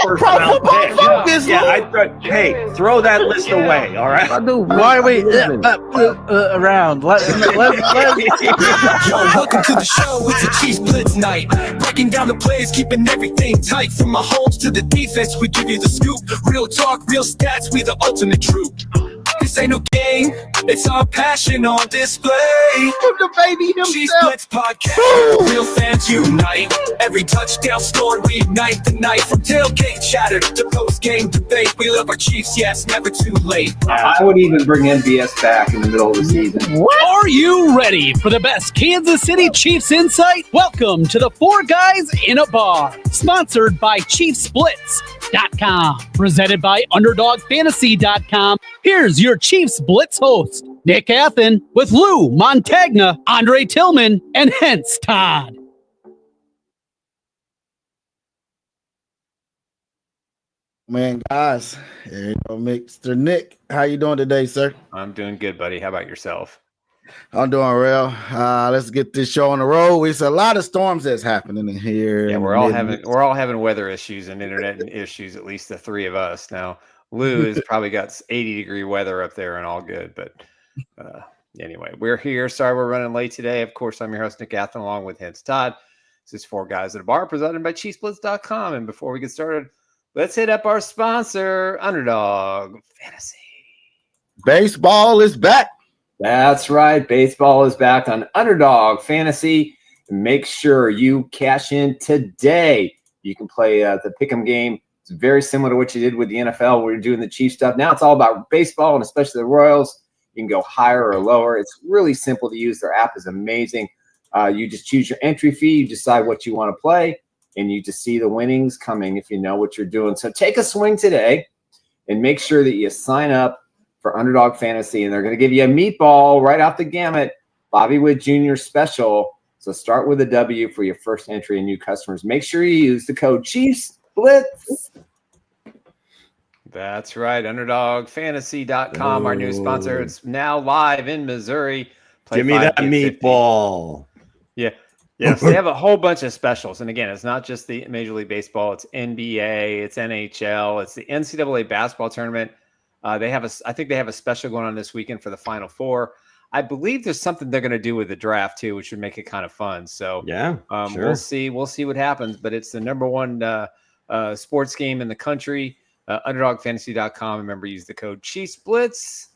first round pick. Hey, throw that list away, all right? Why are we around? Yo, welcome to the show. It's a Chiefs Blitz night. Breaking down the plays, keeping everything tight. From my homes to the defense, we give you the scoop. Real talk, real stats, we the ultimate troop. This ain't no game, it's our passion on display. The baby Chiefs himself. Blitz podcast, real fans unite. Every touchdown scored, we ignite the night. From tailgate chatter to post-game debate, we love our Chiefs, yes, never too late. I would even bring MVS back in the middle of the season. Are you ready for the best Kansas City Chiefs insight? Welcome to the Four Guys in a Bar, sponsored by ChiefsBlitz.com, presented by UnderdogFantasy.com. Here's your Chiefs Blitz host, Nick Athan, with Lou Montagna, Andre Tillman, and Hense Todd. Man, guys, here you go, Mr. Nick. How you doing today, sir? I'm doing good, buddy. How about yourself? I'm doing well. Let's get this show on the road. It's a lot of storms that's happening in here. Yeah, we're all having weather issues and internet issues. At least the three of us. Now, Lou has probably got 80-degree weather up there and all good. But anyway, we're here. Sorry we're running late today. Of course, I'm your host, Nick Athan, along with Hense Todd. This is Four Guys at a Bar, presented by ChiefsBlitz.com. And before we get started, let's hit up our sponsor, Underdog Fantasy. Baseball is back. That's right. Baseball is back on Underdog Fantasy. Make sure you cash in today. You can play the pick'em game. It's very similar to what you did with the NFL where you're doing the Chiefs stuff. Now it's all about baseball, and especially the Royals. You can go higher or lower. It's really simple to use. Their app is amazing. You just choose your entry fee. You decide what you want to play, and you just see the winnings coming if you know what you're doing. So take a swing today and make sure that you sign up for Underdog Fantasy, and they're going to give you a meatball right off the gamut, Bobby Witt Jr. special. So start with a W for your first entry and new customers. Make sure you use the code Chiefs Blitz. That's right. UnderdogFantasy.com, our new sponsor. It's now live in Missouri. Give me that meatball. Yeah. Yes, they have a whole bunch of specials. And again, it's not just the Major League Baseball. It's NBA, it's NHL, it's the NCAA basketball tournament. I think they have a special going on this weekend for the Final Four. I believe there's something they're going to do with the draft too, which would make it kind of fun. So yeah, sure. We'll see what happens. But it's the number one sports game in the country. UnderdogFantasy.com. Remember, use the code Chiefs Blitz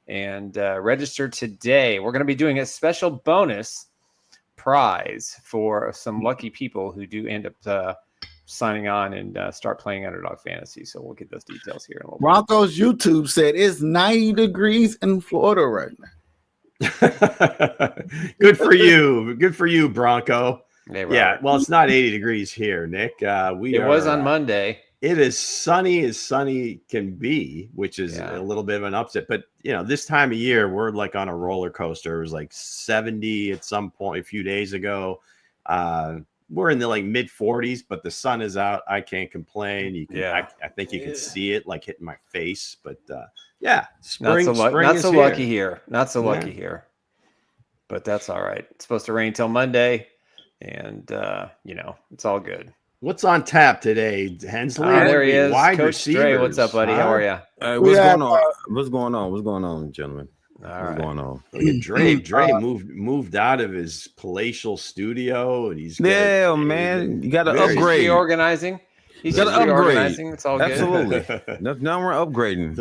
and register today. We're going to be doing a special bonus prize for some lucky people who do end up signing on and start playing Underdog Fantasy. So we'll get those details here in a little bit. Broncos YouTube said it's 90 degrees in Florida right now. Good for you. Good for you, Bronco. Hey, yeah, well, it's not 80 degrees here, Nick. It was on Monday. It is sunny as sunny can be, which is a little bit of an upset. But, this time of year, we're like on a roller coaster. It was like 70 at some point a few days ago. We're in the mid 40s, but the sun is out. I can't complain. You can, I think you can see it like hitting my face. But spring, not so lucky here. Not so lucky here. But that's all right. It's supposed to rain till Monday, and it's all good. What's on tap today, Hensley? There he is, Wide Coach Dre. What's up, buddy? How are you? What's going on? What's going on? What's going on, gentlemen? What's going on? Look at Dre moved out of his palatial studio, and he's man. You got to upgrade. Reorganizing. He's got to upgrade. It's all good. Absolutely. Now we're upgrading.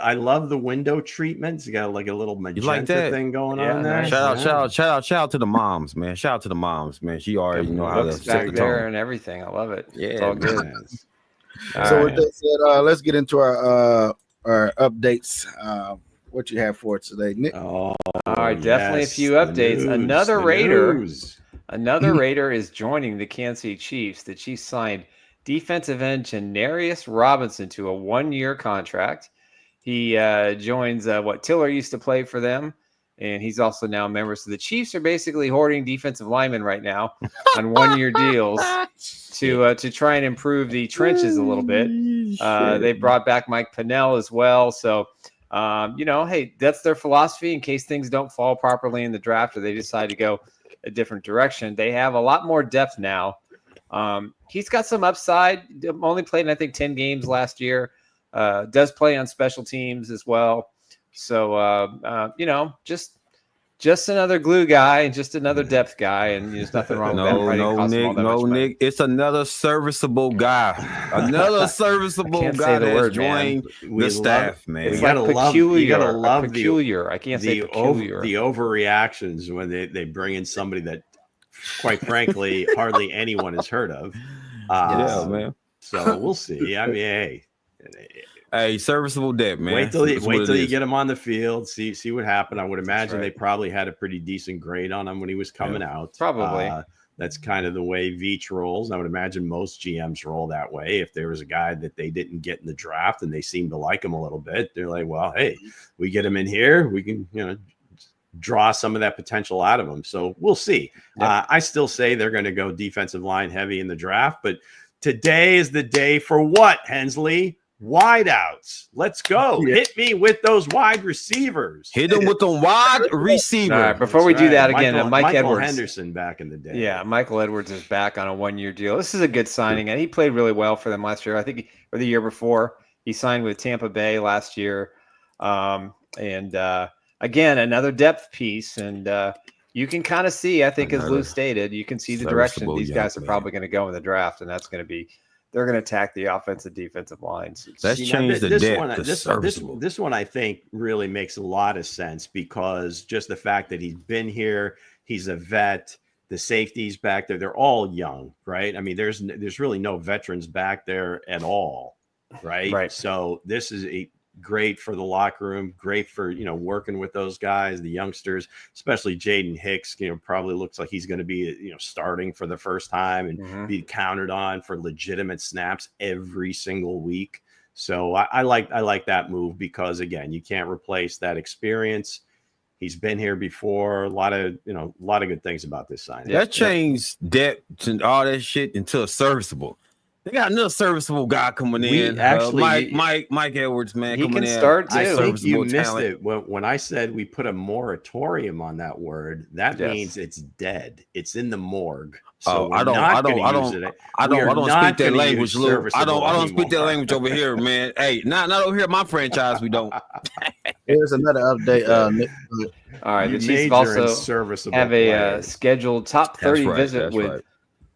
I love the window treatments. You got like a little magenta thing going on there. Shout out to the moms, man. Shout out to the moms, man. She already know how to set the tone and everything. I love it. Yeah, it's all good. So with that said, let's get into our updates. What you have for us today, Nick? All right, definitely a few updates. Another Raider is joining the Kansas City Chiefs. The Chiefs signed defensive end Janarius Robinson to a 1-year contract. He joins what Tiller used to play for them, and he's also now a member. So the Chiefs are basically hoarding defensive linemen right now on 1-year deals to try and improve the trenches a little bit. They brought back Mike Pennell as well. So, hey, that's their philosophy in case things don't fall properly in the draft or they decide to go a different direction. They have a lot more depth now He's got some upside. Only played in, I think, 10 games last year. Does play on special teams as well. So, just another glue guy and just another depth guy, and there's nothing wrong with that. Nick. It's another serviceable guy. Another serviceable guy that's joined the staff, man. It's like peculiar. You gotta love peculiar. I can't say peculiar. The overreactions when they bring in somebody that, quite frankly, hardly anyone has heard of. Yeah, man. So we'll see. I mean, hey, serviceable depth, man. Wait till you get him on the field. See what happened. I would imagine they probably had a pretty decent grade on him when he was coming out. Probably. That's kind of the way Veach rolls. I would imagine most GMs roll that way. If there was a guy that they didn't get in the draft and they seem to like him a little bit, they're like, well, hey, we get him in here. We can, draw some of that potential out of him. So we'll see. Yep. I still say they're going to go defensive line heavy in the draft, but today is the day for what, Hensley? Wideouts. Let's go. Hit me with those wide receivers. Hit them with the wide receiver. All right, before we do that again, Mike Edwards. Henderson back in the day. Yeah, Michael Edwards is back on a 1-year deal. This is a good signing, and he played really well for them last year. I think, or the year before. He signed with Tampa Bay last year. Again, another depth piece, and you can kind of see, I think, as Lou stated, you can see the direction these guys are probably going to go in the draft, and that's going to be they're going to attack the offensive defensive lines. Let's change the depth. This one, I think, really makes a lot of sense because just the fact that he's been here, he's a vet, the safeties back there, they're all young, right? I mean, there's really no veterans back there at all, right? Right. So this is great for the locker room, great for, working with those guys, the youngsters, especially Jaden Hicks, probably looks like he's going to be, starting for the first time and be counted on for legitimate snaps every single week. So I like that move because, again, you can't replace that experience. He's been here before. A lot of good things about this signing. That changed depth and all that shit into a serviceable. They got another serviceable guy coming in. Actually, Mike Edwards, man, he can start too. I think you missed it when I said we put a moratorium on that word. That means it's dead. It's in the morgue. So I don't speak that language, Lou. I don't speak that language over here, man. Hey, not over here at my franchise. We don't. Here's another update. All right, the Chiefs also have a scheduled top 30 visit with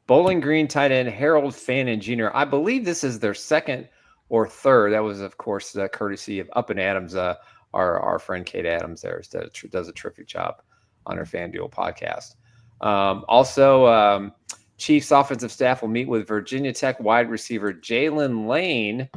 Bowling Green tight end Harold Fannin Jr. I believe this is their second or third. That was, of course, the courtesy of Up and Adams. Our friend Kate Adams there does a terrific job on her FanDuel podcast. Also, Chiefs offensive staff will meet with Virginia Tech wide receiver Jalen Lane.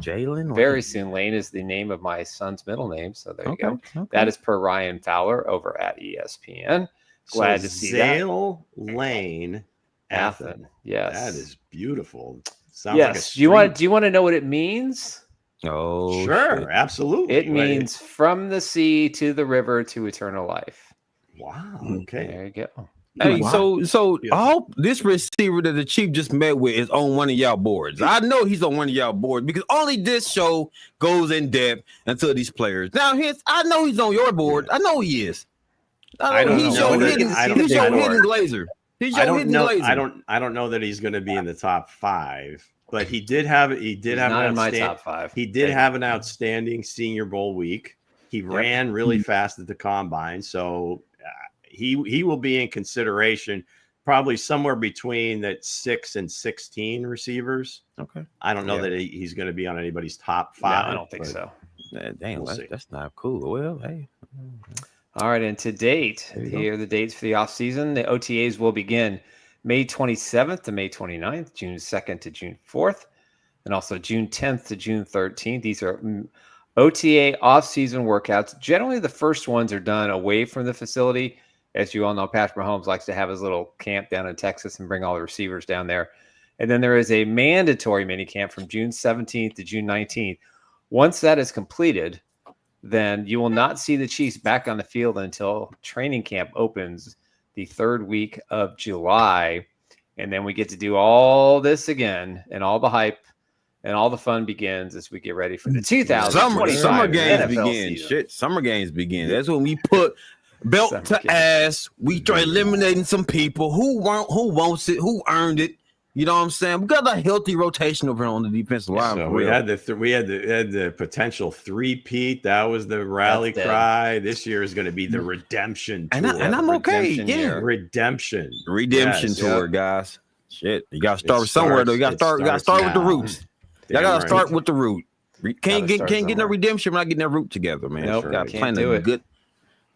Very soon. Lane is the name of my son's middle name. So there you go. Okay. That is per Ryan Fowler over at ESPN. Glad to see Zale Lane. Athan. Yes. That is beautiful. Sounds yes. Like do you want to know what it means? Oh, sure. Shit. Absolutely. It means from the sea to the river to eternal life. Wow. Okay. There you go. Hey, so I hope this receiver that the Chief just met with is on one of y'all boards. I know he's on one of y'all boards because only this show goes in depth into these players. Now, I know he's on your board. I know he is. He's your hidden glazer. I don't know that he's going to be in the top 5, but he did have not in my top 5. He did have an outstanding Senior Bowl week. He ran really fast at the combine, so he will be in consideration probably somewhere between that 6 and 16 receivers. Okay. I don't know that he's going to be on anybody's top 5. No, I don't think so. Damn, that's not cool. Well, hey. All right, and to date, here are the dates for the offseason. The OTAs will begin May 27th to May 29th, June 2nd to June 4th, and also June 10th to June 13th. These are OTA off-season workouts. Generally, the first ones are done away from the facility. As you all know, Patrick Mahomes likes to have his little camp down in Texas and bring all the receivers down there. And then there is a mandatory minicamp from June 17th to June 19th. Once that is completed, then you will not see the Chiefs back on the field until training camp opens the 3rd week of July. And then we get to do all this again, and all the hype and all the fun begins as we get ready for the 2025 summer games NFL begin. season. Summer games begin. That's when we put belt to ass. We start eliminating some people who wants it, who earned it. You know what I'm saying? We got a healthy rotation over on the defensive line. So we had the potential three-peat. That was the rally cry. This year is going to be the redemption tour. And I'm okay. Yeah, redemption tour, guys. Shit, you got to start somewhere though. You got to start with the roots. You got to start with the root. Can't get no redemption when I get that root together, man. Nope, got to find a good,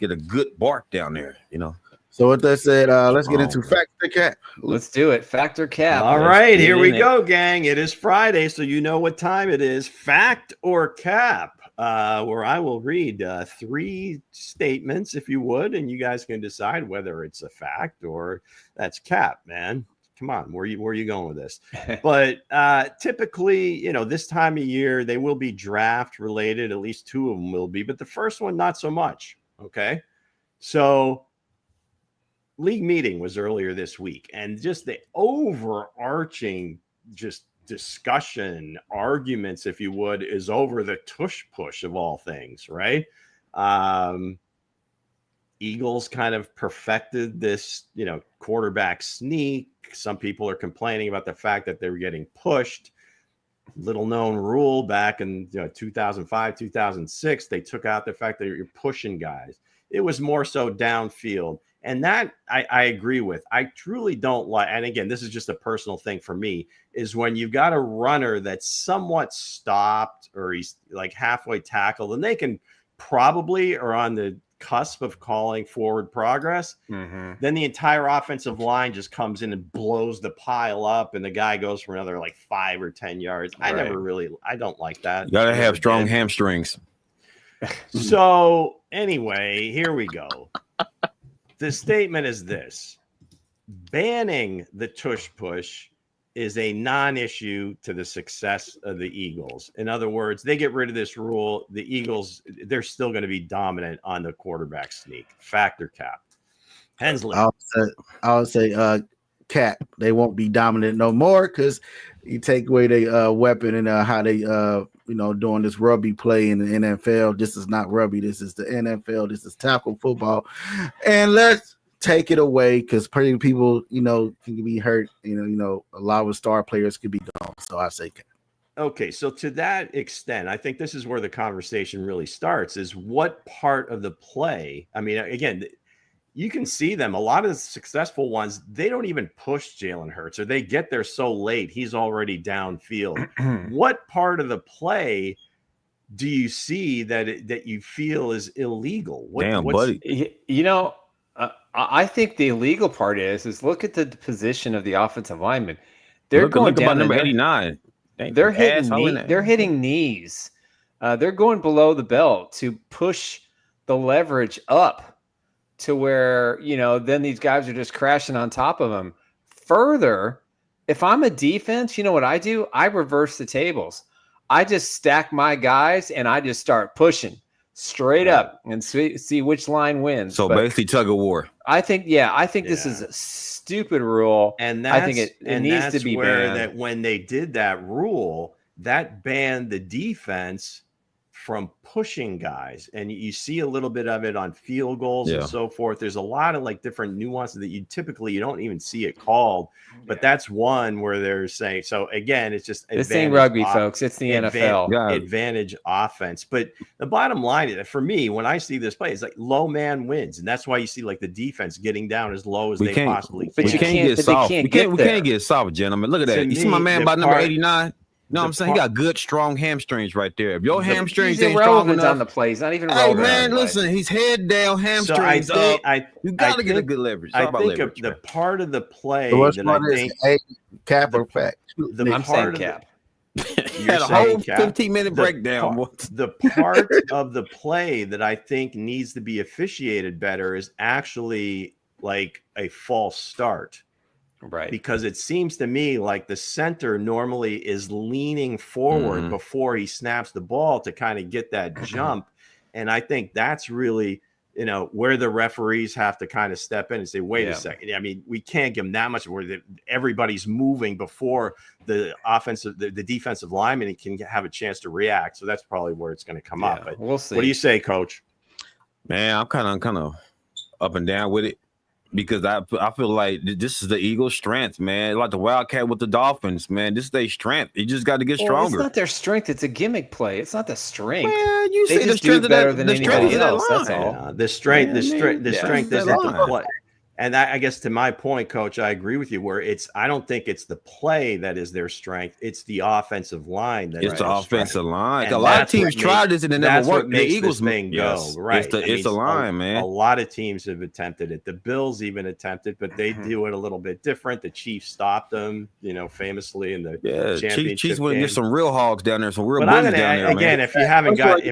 get a good bark down there. You know. So with that said, let's get into Factor Cap. Let's do it. Factor Cap. All right, here we go, gang. It is Friday, so you know what time it is. Fact or Cap, where I will read 3 statements, if you would, and you guys can decide whether it's a fact or that's cap, man. Come on, where are you going with this? But typically, you know, this time of year, they will be draft related. At least 2 of them will be, but the first one, not so much. Okay, so league meeting was earlier this week, and just the overarching just discussion, arguments, if you would, is over the tush push of all things, right? Eagles kind of perfected this, you know, quarterback sneak. Some people are complaining about the fact that they were getting pushed. Little known rule back in 2005, 2006, they took out the fact that you're pushing guys. It was more so downfield. And that I agree with. I truly don't like, and again, this is just a personal thing for me, is when you've got a runner that's somewhat stopped or he's like halfway tackled, and they can probably are on the cusp of calling forward progress. Then the entire offensive line just comes in and blows the pile up, and the guy goes for another like 5 or 10 yards. I don't like that. You gotta have strong hamstrings. So anyway, here we go. The statement is this: banning the tush push is a non-issue to the success of the Eagles. In other words, they get rid of this rule, the Eagles, they're still going to be dominant on the quarterback sneak. Factor Cap. Hensley. I'll say Cap. They won't be dominant no more because you take away the weapon and how they doing this rugby play in the NFL. This is not rugby. This is the NFL. This is tackle football. And let's take it away because pretty people, can be hurt. A lot of star players could be gone. So I say Cap. Okay, so to that extent, I think this is where the conversation really starts, is what part of the play. I mean, again, you can see them. A lot of the successful ones, they don't even push Jalen Hurts, or they get there so late, he's already downfield. What part of the play do you see that you feel is illegal? Buddy. I think the illegal part is look at the position of the offensive lineman. They're going down about number 89. They're hitting knees. They're going below the belt to push the leverage up to where, then these guys are just crashing on top of them. Further, if I'm a defense, you know what I do? I reverse the tables. I just stack my guys and I just start pushing straight up and see which line wins. So basically tug of war. I think this is a stupid rule. And I think it needs to be banned. That when they did that rule, that banned the defense from pushing guys, and you see a little bit of it on field goals and so forth. There's a lot of like different nuances that you don't even see it called, but that's one where they're saying. So again, it's just this ain't rugby, folks. It's the NFL advantage offense. But the bottom line is, for me, when I see this play, it's like low man wins, and that's why you see like the defense getting down as low as they possibly can. But you can't get soft. We can't get soft, gentlemen. Look at that. You see my man by number 89. No, I'm saying he got good, strong hamstrings right there. If your hamstrings ain't strong enough on the play, he's not even relevant. Hey man, listen, he's head down, hamstrings up. You got to get a good leverage. I think the part of the play that I think Cap or fact. I'm saying Cap. You had a whole 15-minute breakdown. The part of the play that I think needs to be officiated better is actually like a false start. Right. Because it seems to me like the center normally is leaning forward before he snaps the ball to kind of get that jump. And I think that's really, where the referees have to kind of step in and say, wait a second. I mean, we can't give them that much where everybody's moving before the defensive lineman can have a chance to react. So that's probably where it's going to come up. But we'll see. What do you say, Coach? Man, I'm kind of up and down with it. because I feel like this is the Eagles' strength, man. Like the Wildcat with the Dolphins, man. This is their strength. You just got to get stronger. It's not their strength. It's a gimmick play. It's not the strength. Man, you They say the just strength do of better that. than The strength anybody is that else. That's line. all. The strength isn't the line. play. And I guess to my point, Coach, I agree with you. Where I don't think it's the play that is their strength. It's the offensive line that it's is the their offensive strength. line. And a lot of teams tried this and it never worked. What makes the Eagles this thing go right. It's the line, man. A lot of teams have attempted it. The Bills even attempted, but they do it a little bit different. The Chiefs stopped them, famously in the championship Chiefs went game. get some real hogs down there, some real bullies down there. Again, man. if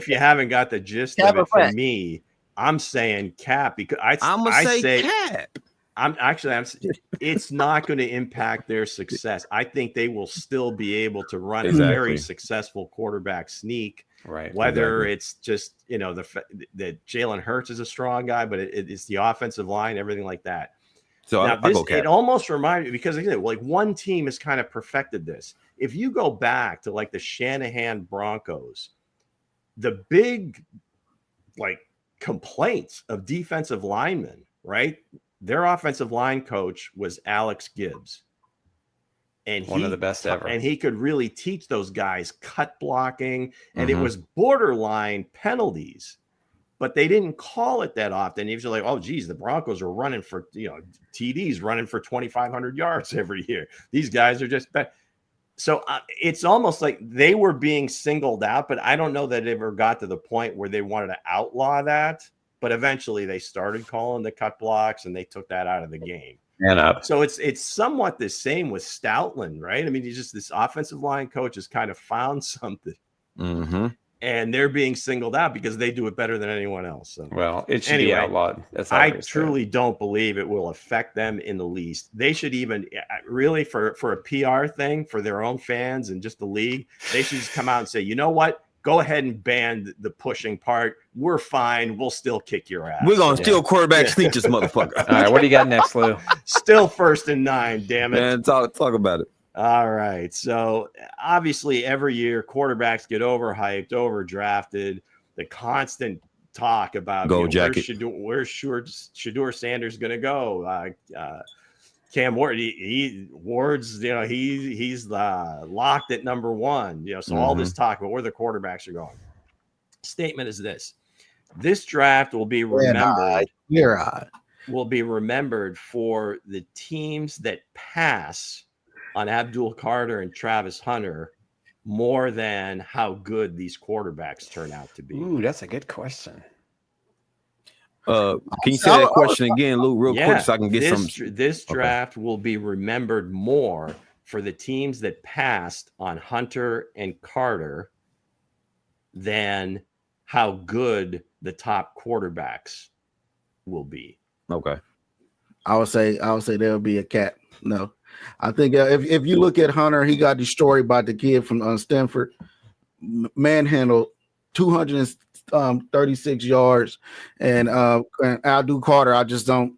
you haven't got the gist of it from me, I'm saying Cap because I'm gonna say Cap. It's not going to impact their success. I think they will still be able to run a very successful quarterback sneak. Right. Whether it's just, that Jalen Hurts is a strong guy, but it's the offensive line, everything like that. So now, it almost reminds me because like one team has kind of perfected this. If you go back to like the Shanahan Broncos, the big complaints of defensive linemen, right? Their offensive line coach was Alex Gibbs. And one of the best ever. And he could really teach those guys cut blocking. And it was borderline penalties, but they didn't call it that often. He was like, oh, geez, the Broncos are running for, TDs running for 2,500 yards every year. These guys are just bad. So it's almost like they were being singled out, but I don't know that it ever got to the point where they wanted to outlaw that. But eventually they started calling the cut blocks and they took that out of the game. Man up. So it's somewhat the same with Stoutland, right? I mean, he's just this offensive line coach has kind of found something. And they're being singled out because they do it better than anyone else. So, well, it should be outlawed. I truly don't believe it will affect them in the least. They should even really for a PR thing for their own fans and just the league, they should just come out and say, you know what? Go ahead and ban the pushing part. We're fine. We'll still kick your ass. We're going to steal quarterback sneak this motherfucker. All right, what do you got next, Lou? Still 1st and 9, damn it. Man, talk about it. All right. So obviously every year quarterbacks get overhyped, overdrafted. The constant talk about where's Shedeur Sanders going to go? Cam Ward, Ward's, he's locked at number 1. So all this talk about where the quarterbacks are going. Statement is this: this draft will be remembered. Will be remembered for the teams that pass on Abdul Carter and Travis Hunter more than how good these quarterbacks turn out to be. Ooh, that's a good question. Can you say that question again, Lou, real quick, so I can get This draft will be remembered more for the teams that passed on Hunter and Carter than how good the top quarterbacks will be. Okay. I would say there'll be a Cap. No. I think if you look at Hunter, he got destroyed by the kid from Stanford. Manhandled 236 yards, and Abdul Carter. I don't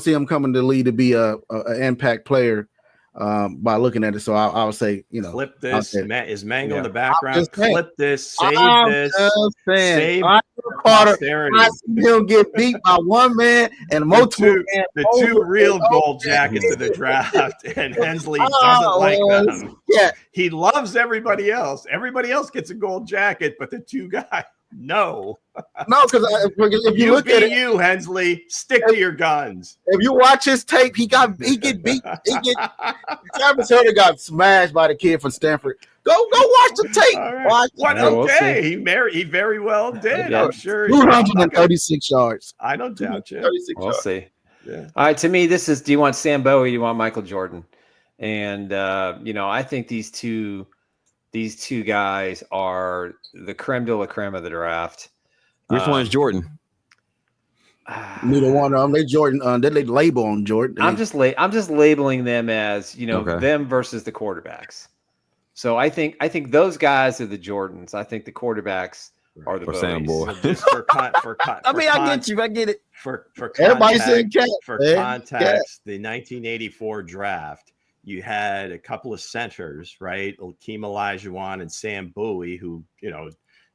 see him coming to the league to be a impact player by looking at it. So I would say, clip this. Is Mango in the background? Clip this. Save this. Save Carter. I see him get beat by one man and multiple. The two real gold jackets of the draft, and Hensley doesn't like them. Yeah, he loves everybody else. Everybody else gets a gold jacket, but the two guys. No, because if you look at it, Hensley, stick to your guns. If you watch his tape, he get beat. Travis Hunter got smashed by the kid from Stanford. Go watch the tape. Right. He very well did. I'm sure. 236 yards. I don't doubt you. We'll see. Yeah. All right. To me, this is: do you want Sam Bowie? Or do you want Michael Jordan? And I think these two guys are the creme de la creme of the draft. Which one is Jordan? Neither one of them. They Jordan. They label on Jordan. I'm just labeling them as them versus the quarterbacks. So I think those guys are the Jordans. I think the quarterbacks are the Bowies. I get it. For context, the 1984 draft. You had a couple of centers, right? Akeem Olajuwon and Sam Bowie, who,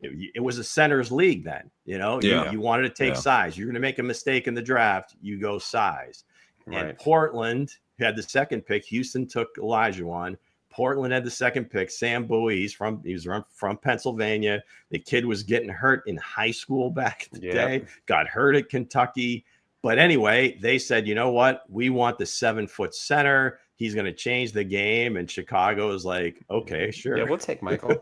it was a center's league then. You know, you wanted to take size. You're going to make a mistake in the draft, you go size. Right. And Portland had the second pick. Houston took Elijah. Portland had the second pick. Sam Bowie, he was from Pennsylvania. The kid was getting hurt in high school back in the day. Got hurt at Kentucky. But anyway, they said, you know what? We want the 7-foot center. He's going to change the game. And Chicago is like, okay, sure. Yeah, we'll take Michael.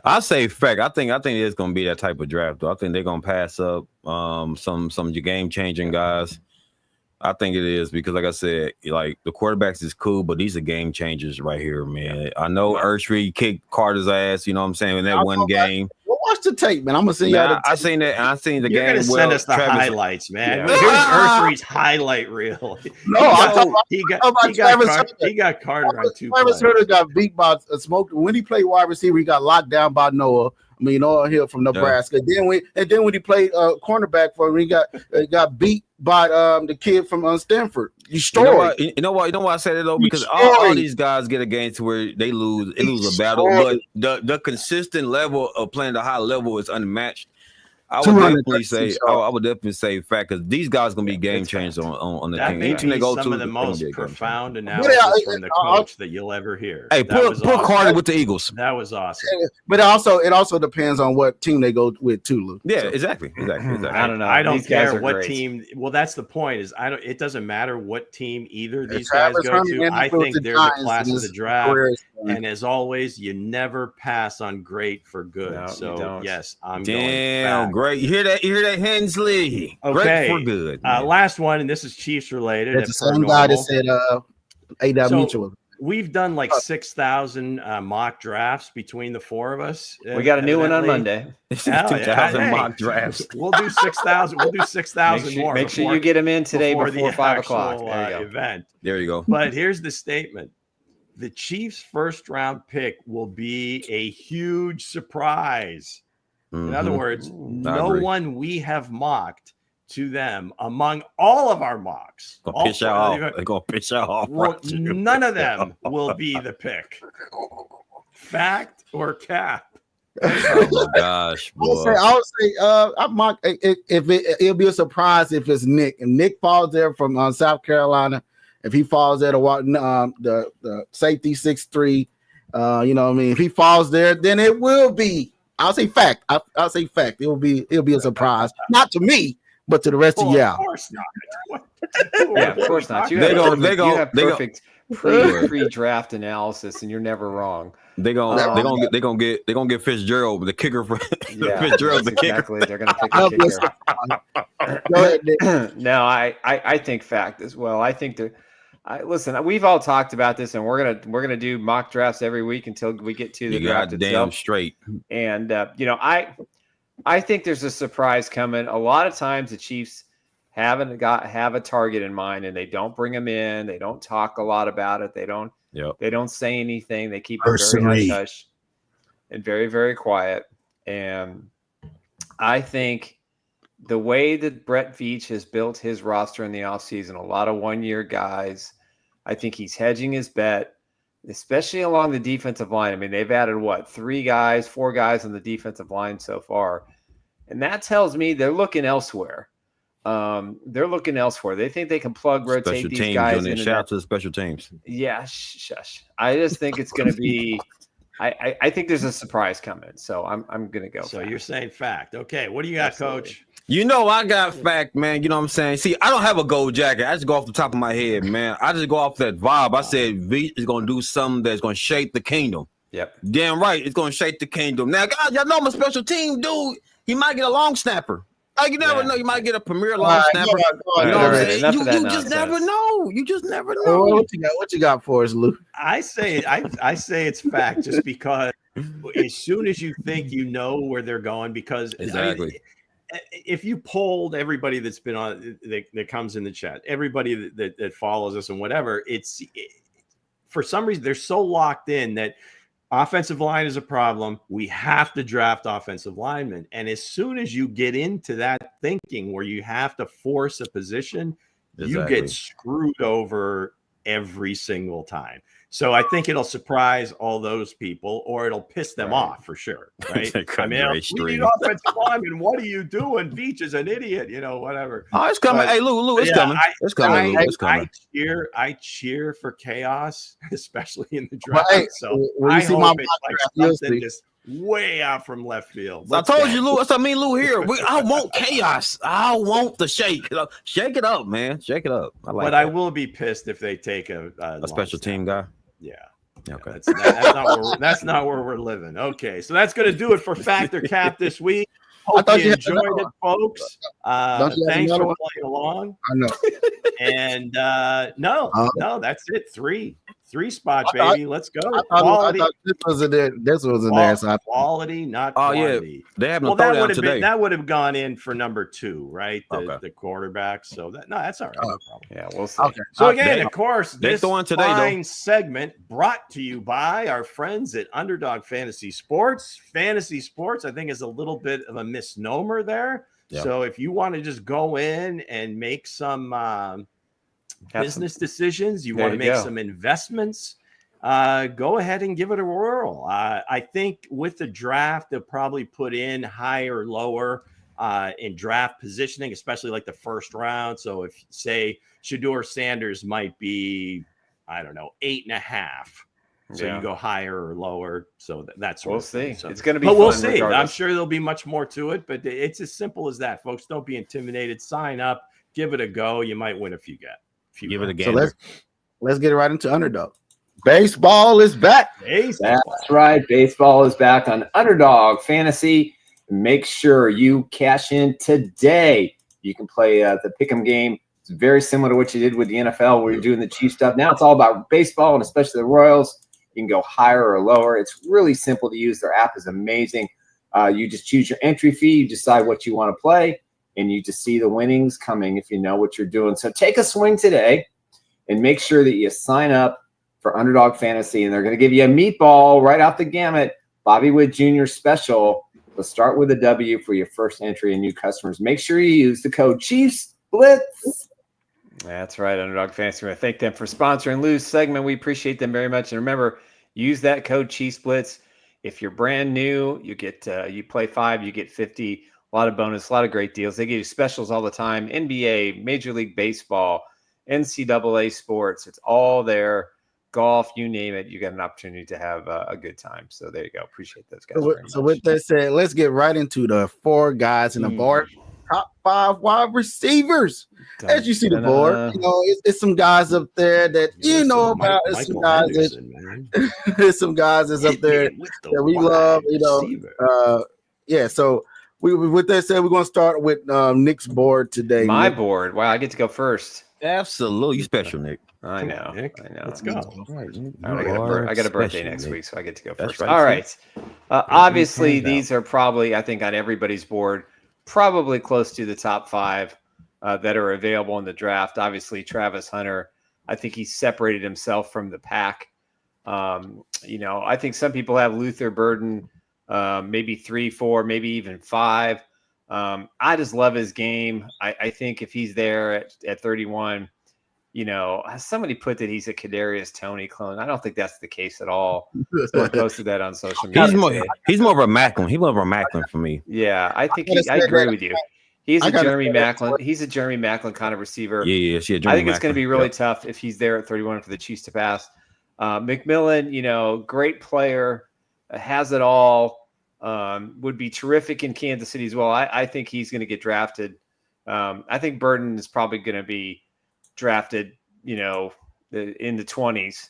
I say fact. I think it's going to be that type of draft, though. I think they're going to pass up some game changing guys. I think it is because, like I said, like the quarterbacks is cool, but these are game changers right here, man. I know Urshry kicked Carter's ass, you know what I'm saying, in that one game. Well, watch the tape, man. I'm gonna send y'all. I seen that, and I seen the You're game. You're gonna send us the highlights, man. Yeah. Here's Urshry's highlight reel. He got Carter on 2 Travis Hunter got beat by Smoke. When he played wide receiver, he got locked down by Noah. Noah Hill from Nebraska. Then when he played cornerback for him, he got beat by the kid from Stanford. Destroyed. You know why I said it though? Because all these guys get a game to where they lose a battle, but the consistent level of playing the high level is unmatched. I would definitely say fact because these guys gonna be game changers on the team. That may be some of the most profound analysis from the coach that you'll ever hear. Hey, put Carter with the Eagles. That was awesome. But it also depends on what team they go with too, Lou. Yeah, exactly. I don't know. I don't care what team. Well, that's the point. Is it doesn't matter what team either these guys go to. I think they're the class of the draft. And as always, you never pass on great for good. No, so yes, I'm going. Great. You hear that, Hensley? Okay. Great for good. Last one, and this is Chiefs related. It's the same guy that said A.W. Mutual. We've done like 6,000 mock drafts between the four of us. We got a new one on Monday. 2,000 mock drafts. We'll do 6,000. We'll do 6,000 more. Make sure you get them in today before the 5 o'clock. Event. There you go. But here's the statement. The Chiefs' first-round pick will be a huge surprise. In other words, no one we have mocked to them among all of our mocks. They're going to piss you off. None of them will be the pick. Fact or cap? Oh my gosh, boy. I'll say I mock if it'll be a surprise if it's Nick. And Nick falls there from South Carolina. If he falls there to the safety 6'3", you know what I mean? If he falls there, then it will be. I'll say fact. I'll say fact. It'll be a surprise, not to me, but to the rest of y'all. Of course not. Yeah, of course not. You have perfect pre-draft analysis, and you're never wrong. They're gonna get Fitzgerald, the kicker for Fitzgerald, the kicker. They're gonna pick a kicker. No, I think fact as well. I think that. Listen, we've all talked about this, and we're gonna do mock drafts every week until we get to the draft itself. Damn straight. And I think there's a surprise coming. A lot of times the Chiefs have a target in mind, and they don't bring them in. They don't talk a lot about it. They don't say anything. They keep it very hush and very, very quiet. And I think the way that Brett Veach has built his roster in the offseason, a lot of one-year guys, I think he's hedging his bet, especially along the defensive line. I mean, they've added, 4 guys on the defensive line so far. And that tells me they're looking elsewhere. They think they can rotate these guys in. Shout out to the special teams. Yeah, shush. I just think it's going to be I think there's a surprise coming. So I'm going to go. So fact. You're saying fact. Okay, what do you got, Coach? You know, I got fact, man. You know what I'm saying? See, I don't have a gold jacket. I just go off the top of my head, man. I just go off that vibe. I said V is going to do something that's going to shake the kingdom. Yep. Damn right. It's going to shake the kingdom. Now, guys, y'all know I'm a special team dude. He might get a long snapper. Like, you never know. You might get a premier long snapper. You know what I'm saying? You just never know. You just never know. What you got for us, Lou? I say it's fact just because as soon as you think you know where they're going, because exactly. If you polled everybody that's been on that comes in the chat, everybody that follows us and whatever, it's for some reason they're so locked in that offensive line is a problem. We have to draft offensive linemen. And as soon as you get into that thinking where you have to force a position, you get screwed over every single time. So I think it'll surprise all those people, or it'll piss them off for sure, right? I mean, we need offensive lineman. What are you doing? Veach is an idiot, whatever. Oh, it's coming. Hey, Lou, it's coming. It's coming. Lou. It's coming. I cheer for chaos, especially in the draft. Right. So when you see my something just way out from left field. I told you, Lou. That's what I mean, Lou. Here, I want chaos. I want the shake. Shake it up, man. Shake it up. But I will be pissed if they take a special team guy. Yeah. Okay. That's not where we're living. Okay, so that's going to do it for Factor Cap this week. Hope you enjoyed it, folks. Thanks for playing along. I know. And no, that's it. Three spot, baby. Let's go. Quality. This was in there. So quality, not quantity. Yeah. They have no throwdown today. That would have gone in for number 2, right? The quarterback. So that's all right. No problem. Yeah, we'll see. Okay. So again, of course, this fine segment brought to you by our friends at Underdog Fantasy Sports. Fantasy Sports, I think, is a little bit of a misnomer there. Yeah. So if you want to just go in and make some business decisions, you want to make some investments, go ahead and give it a whirl. I think with the draft, they'll probably put in higher, lower in draft positioning, especially like the first round. So if say Shedeur Sanders might be, I don't know, 8.5. So you go higher or lower. So that's what we'll see. So, it's going to be, but we'll see. Regardless. I'm sure there'll be much more to it, but it's as simple as that, folks. Don't be intimidated. Sign up, give it a go. You might win a few. Give it a game. So let's get right into Underdog. Baseball is back. That's right. Baseball is back on Underdog Fantasy. Make sure you cash in today. You can play the Pick'em game. It's very similar to what you did with the NFL where you're doing the Chiefs stuff. Now it's all about baseball and especially the Royals. You can go higher or lower. It's really simple to use. Their app is amazing. You just choose your entry fee. You decide what you want to play, and you just see the winnings coming if you know what you're doing. So take a swing today and make sure that you sign up for Underdog Fantasy, and they're going to give you a meatball right off the gamut. Bobby Wood Jr. special. Let's start with a W for your first entry and new customers. Make sure you use the code Chiefs Blitz. That's right, Underdog Fantasy. I thank them for sponsoring Lou's segment. We appreciate them very much. And remember, use that code Chiefs Blitz. If you're brand new, you get you play 5, you get 50. A lot of bonus, a lot of great deals. They give you specials all the time. NBA, Major League Baseball, NCAA sports. It's all there. Golf, you name it. You got an opportunity to have a good time. So there you go. Appreciate those guys. So with that said, let's get right into the 4 guys in the board. Top 5 wide receivers. As you see the board, it's some guys up there that you know about. There's some guys there's some guys that's up there that we love. So we with that said, we're gonna start with Nick's board today. My board. Wow, I get to go first. Absolutely, you special, Nick. I know. Nick, I know. Let's go. I got a birthday next week, so I get to go first. Right, all right. Obviously, these are probably, I think, on everybody's board, probably close to the top 5 that are available in the draft. Obviously, Travis Hunter, I think he separated himself from the pack. I think some people have Luther Burden, maybe 3, 4, maybe even 5. I just love his game. I think if he's there at 31, somebody put that he's a Kadarius Toney clone. I don't think that's the case at all. Someone posted that on social media. He's more of a Macklin. He's more of a Macklin for me. Yeah, I think I agree with you. He's a Jeremy Macklin. He's a Jeremy Macklin kind of receiver. Yeah. I think it's going to be really tough if he's there at 31 for the Chiefs to pass. McMillan, great player, has it all. Would be terrific in Kansas City as well. I think he's going to get drafted. I think Burden is probably going to be drafted, in the 20s.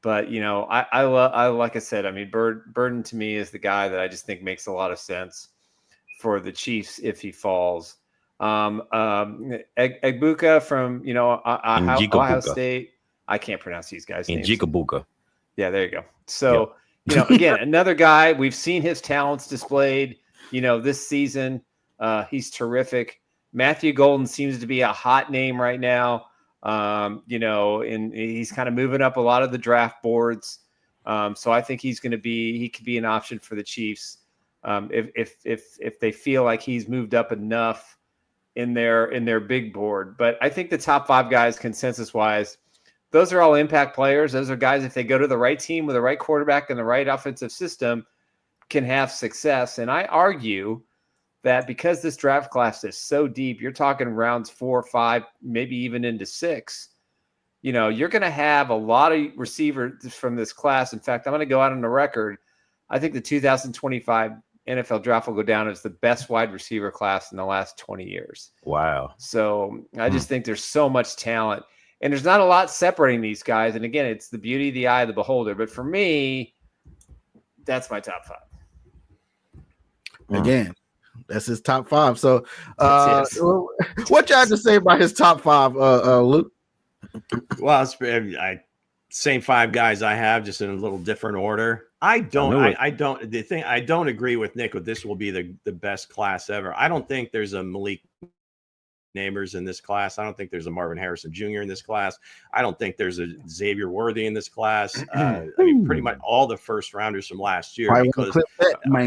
But, I like I said, I mean, Burden to me is the guy that I just think makes a lot of sense for the Chiefs if he falls. Egbuka from, Ohio State. I can't pronounce these guys' names. Njikabuka. Yeah, there you go. So, again, another guy, we've seen his talents displayed, this season. He's terrific. Matthew Golden seems to be a hot name right now. And he's kind of moving up a lot of the draft boards. So I think he could be an option for the Chiefs. If they feel like he's moved up enough in their big board. But I think the top 5 guys consensus wise, those are all impact players. Those are guys, if they go to the right team with the right quarterback and the right offensive system, can have success. And I argue that because this draft class is so deep, you're talking rounds 4, 5, maybe even into 6. You're going to have a lot of receivers from this class. In fact, I'm going to go out on the record. I think the 2025 NFL draft will go down as the best wide receiver class in the last 20 years. Wow. So I just think there's so much talent. And there's not a lot separating these guys. And again, it's the beauty of the eye of the beholder. But for me, that's my top 5. Again, that's his top 5. So what y'all have to say about his top 5, Luke? Well, same 5 guys I have, just in a little different order. I don't agree with Nick with this will be the best class ever. I don't think there's a Malik Neighbors in this class. I don't think there's a Marvin Harrison Jr. in this class. I don't think there's a Xavier Worthy in this class. I mean, pretty much all the first rounders from last year. Because,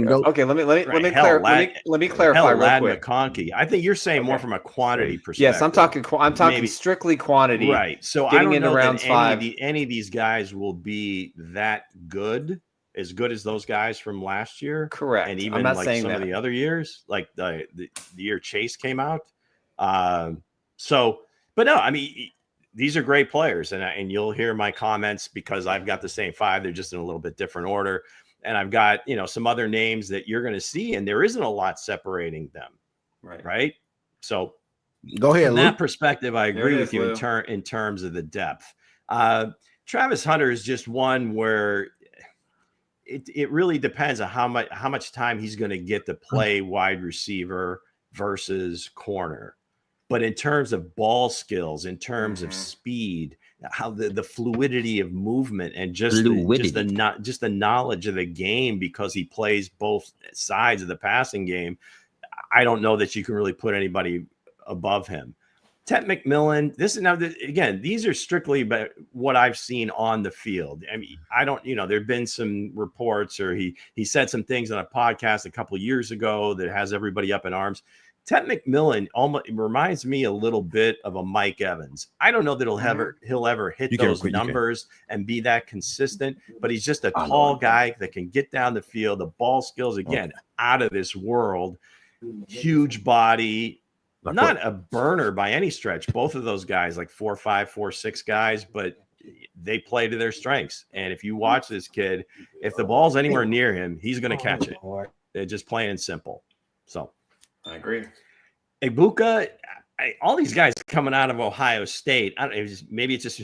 okay, let me clarify real quick. McConkey. I think you're saying more from a quantity perspective. Yes, I'm talking strictly quantity. Right. So I don't know that any of these guys will be that good. As good as those guys from last year. Correct. And even like some of the other years, like the year Chase came out. But no, I mean, these are great players, and you'll hear my comments because I've got the same 5. They're just in a little bit different order. And I've got, some other names that you're going to see, and there isn't a lot separating them. Right. So go ahead. From that perspective, I agree with you in terms of the depth. Travis Hunter is just one where it really depends on how much time he's going to get to play wide receiver versus corner. But in terms of ball skills, in terms of speed, how the fluidity of movement, and just the knowledge of the game, because he plays both sides of the passing game, I don't know that you can really put anybody above him. Ted McMillan, these are strictly about what I've seen on the field. I mean, I don't, there've been some reports, or he said some things on a podcast a couple of years ago that has everybody up in arms. Ted McMillan almost reminds me a little bit of a Mike Evans. I don't know that he'll ever hit those numbers and be that consistent, but he's just a tall guy that can get down the field. The ball skills, again, out of this world. Huge body, not a burner by any stretch. Both of those guys, like 4'5", 4'6" guys, but they play to their strengths. And if you watch this kid, if the ball's anywhere near him, he's going to catch it. They're just plain and simple. So. I agree. Ibuka, all these guys coming out of Ohio State, maybe it's just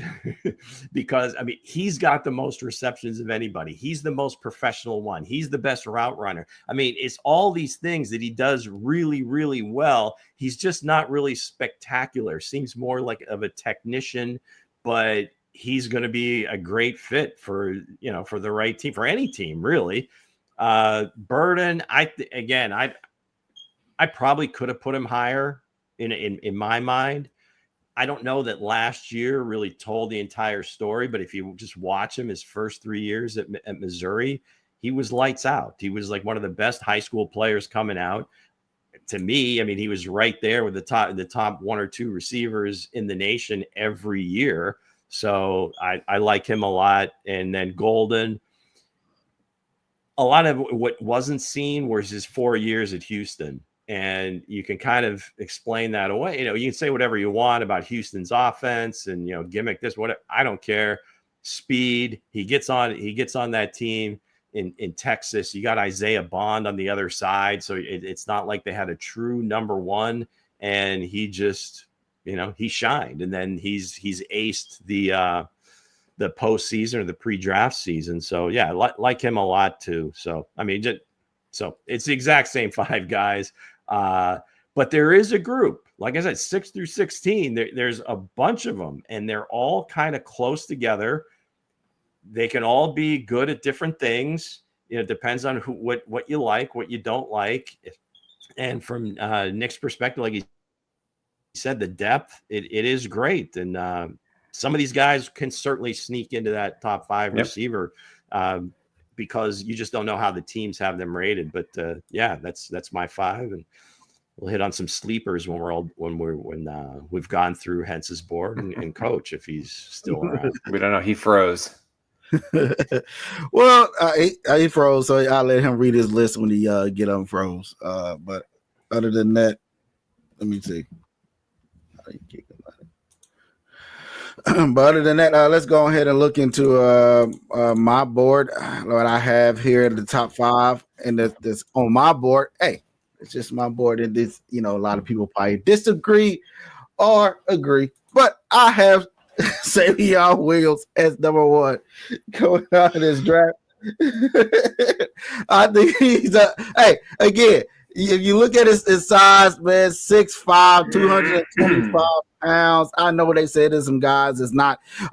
because, he's got the most receptions of anybody. He's the most professional one. He's the best route runner. I mean, it's all these things that he does really, really well. He's just not really spectacular. Seems more like of a technician, but he's going to be a great fit for the right team, for any team, really. Burden, I probably could have put him higher in my mind. I don't know that last year really told the entire story, but if you just watch him his first 3 years at Missouri, he was lights out. He was like one of the best high school players coming out. To me, he was right there with the top 1 or 2 receivers in the nation every year. So I like him a lot. And then Golden, a lot of what wasn't seen was his 4 years at Houston. And you can kind of explain that away. You can say whatever you want about Houston's offense and, gimmick this, whatever. I don't care. Speed. He gets on that team in Texas. You got Isaiah Bond on the other side. So it's not like they had a true number 1, and he just, he shined. And then he's aced the postseason or the pre-draft season. So yeah, like him a lot too. So, so it's the exact same 5 guys. But there is a group, like I said, 6 through 16, there's a bunch of them, and they're all kind of close together. They can all be good at different things. It depends on what you like, what you don't like. And from Nick's perspective, like he said, the depth, it is great. And some of these guys can certainly sneak into that top 5 receiver because you just don't know how the teams have them rated. But yeah, that's my 5. And we'll hit on some sleepers when we've gone through Hense's board and coach if he's still around. We don't know. He froze. Well, he froze, so I'll let him read his list when he get unfroze. But other than that, let me see. But other than that, let's go ahead and look into my board. What I have here in the top 5, and this on my board. Hey, it's just my board, and this, a lot of people probably disagree or agree, but I have Savion Williams as number 1 going out of this draft. I think he's hey, again, if you look at his size, man, 6'5", 225 pounds. I know what they said. There's some guys that's not, his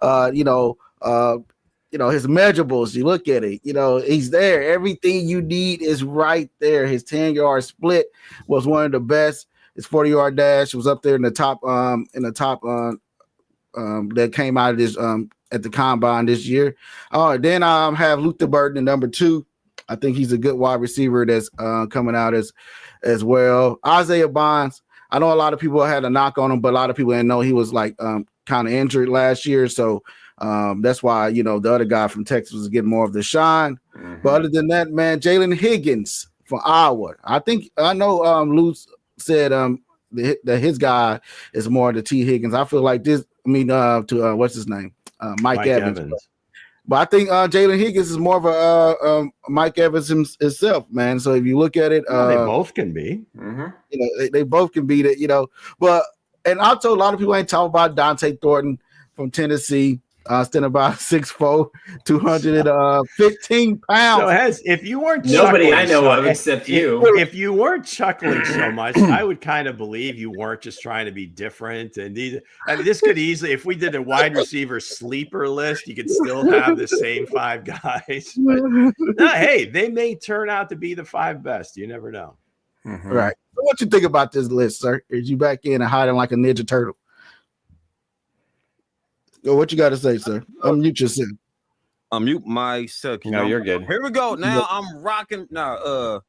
measurables. You look at it, he's there. Everything you need is right there. His 10-yard split was one of the best. His 40-yard dash was up there in the top. That came out of this at the combine this year. Then I have Luther Burton at number 2. I think he's a good wide receiver that's coming out as well. Isaiah Bonds. I know a lot of people had a knock on him, but a lot of people didn't know he was like kind of injured last year. So that's why, the other guy from Texas was getting more of the shine. Mm-hmm. But other than that, man, Jalen Higgins from Iowa. I know Lou said that his guy is more the T. Higgins. I feel like this. What's his name? Mike Evans. But I think Jalen Higgins is more of a Mike Evans himself, man. So if you look at it, they both can be. Mm-hmm. They both can be that, But and also a lot of people ain't talking about Dante Thornton from Tennessee, standing about 6'4", 215 pounds. So if you weren't nobody I know of except you. If you weren't chuckling so much, I would kind of believe you weren't just trying to be different. And this could easily, if we did a wide receiver sleeper list, you could still have the same 5 guys. But, hey, they may turn out to be the 5 best. You never know. Mm-hmm. Right. So what you think about this list, sir? Is you back in and hiding like a Ninja Turtle? What you got to say, sir? Unmute yourself. Unmute myself. No, you're good. Here we go. Now I'm rocking. Now,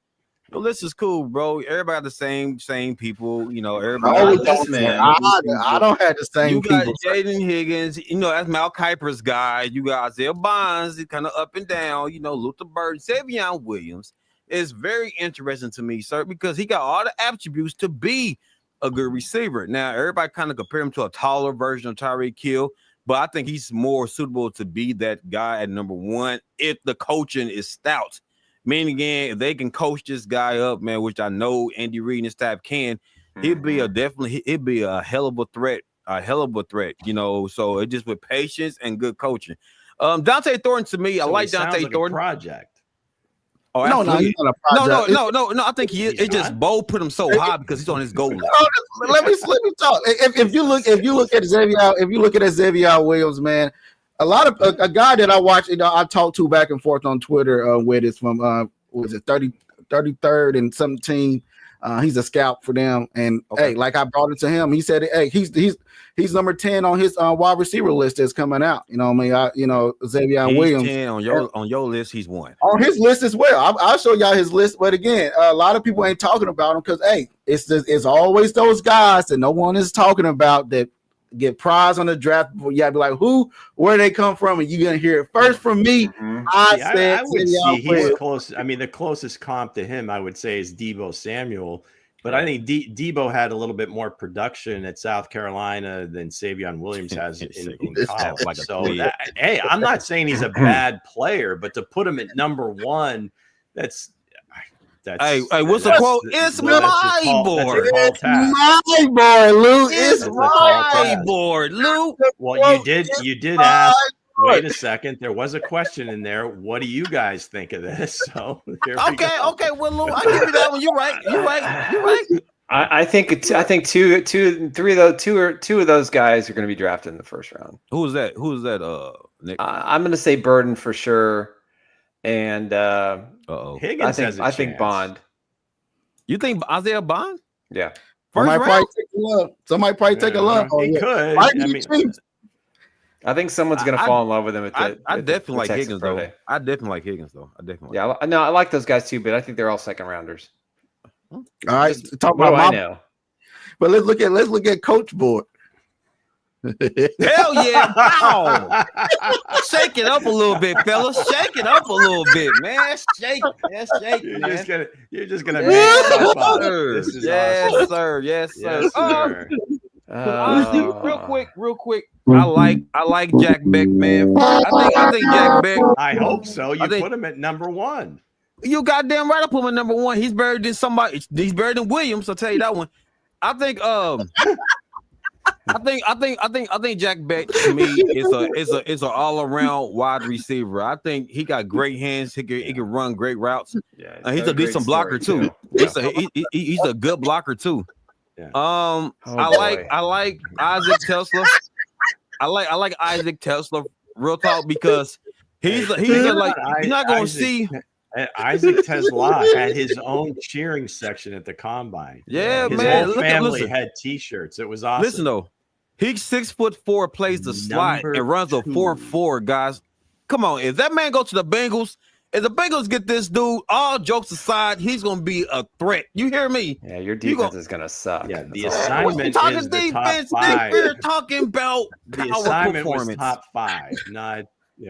the list is cool, bro. Everybody got the same people. Everybody. I don't have the same people. You got Jaden Higgins. That's Mal Kiper's guy. You got Isaiah Bonds. He's kind of up and down. Luther Burton, Savion Williams is very interesting to me, sir, because he got all the attributes to be a good receiver. Now, everybody kind of compare him to a taller version of Tyreek Hill. But I think he's more suitable to be that guy at number 1 if the coaching is stout. Meaning, again, if they can coach this guy up, man, which I know Andy Reid and his staff can, he'd be a hell of a threat. So it's just with patience and good coaching. Dante Thornton, to me, I like Dante Thornton. Project. Oh, no, he's not a project. No. I think he is. It's just Bo put him so high because he's on his goal list. Let me talk. If you look at Xavier Williams, man, a lot of a guy that I watch, I talk to back and forth on Twitter with is from 33rd and some team. He's a scout for them, and hey, like I brought it to him. He said, hey, he's number 10 on his wide receiver list that's coming out. Xavier Williams 10 on your list. He's 1 on his list as well. I'll show y'all his list, but again, a lot of people ain't talking about him because hey, it's always those guys that no one is talking about that get prize on the draft. You gotta be like, where they come from, and you're gonna hear it first from me. Mm-hmm. I would see he's close. I mean, the closest comp to him, I would say, is Deebo Samuel. But I think Deebo had a little bit more production at South Carolina than Savion Williams has in college. Hey, I'm not saying he's a bad player, but to put him at number 1, that's hey, what's the quote? It's my board. It's my board, Lou. It's my board, Lou. Well, you did ask. Wait a second. There was a question in there. What do you guys think of this? So okay. Well, Lou, I give you that one. You're right. I think 2 of those guys are going to be drafted in the first round. Who's that? Nick? I'm going to say Burden for sure. And Higgins I think Bond. You think Isaiah Bond? Yeah. Somebody probably take a look. He could. I think someone's going to fall in love with him. I definitely like Higgins, though. I definitely like Higgins. Yeah, no, I like those guys too, but I think they're all second rounders. All right, talk What about do I my. know? But let's look at coach board. Hell yeah! Wow. Shake it up a little bit, fellas. Shake it up a little bit, man. Shake, man. You're just gonna make stuff up. Sir. This is Yes, awesome. sir. Yes, sir. Yes, sir. Honestly, real quick. I like Jack Beck, man. I think Jack Beck. I hope so. You think- put him at number 1. You goddamn right. I put him at number 1. He's buried in somebody. He's buried in Williams. I'll tell you that one. I think I think Jack Beck to me is an all around wide receiver. I think he got great hands. He can run great routes. Yeah, He's a decent blocker too. He's a good blocker too. Yeah. I like Isaac Tesla. I like Isaac Tesla. Real talk, because he's like you're not gonna see. Isaac Tesla had his own cheering section at the combine. Yeah, his man. whole family had T-shirts. It was awesome. Listen though, he's 6'4", plays the slot and runs a 4.4. Guys, come on! If that man go to the Bengals, if the Bengals get this dude, all jokes aside, he's gonna be a threat. You hear me? Yeah, your defense is gonna suck. Yeah, the That's all. assignment is Talking the defense, top 5. we're talking about The power assignment was performance. top 5, not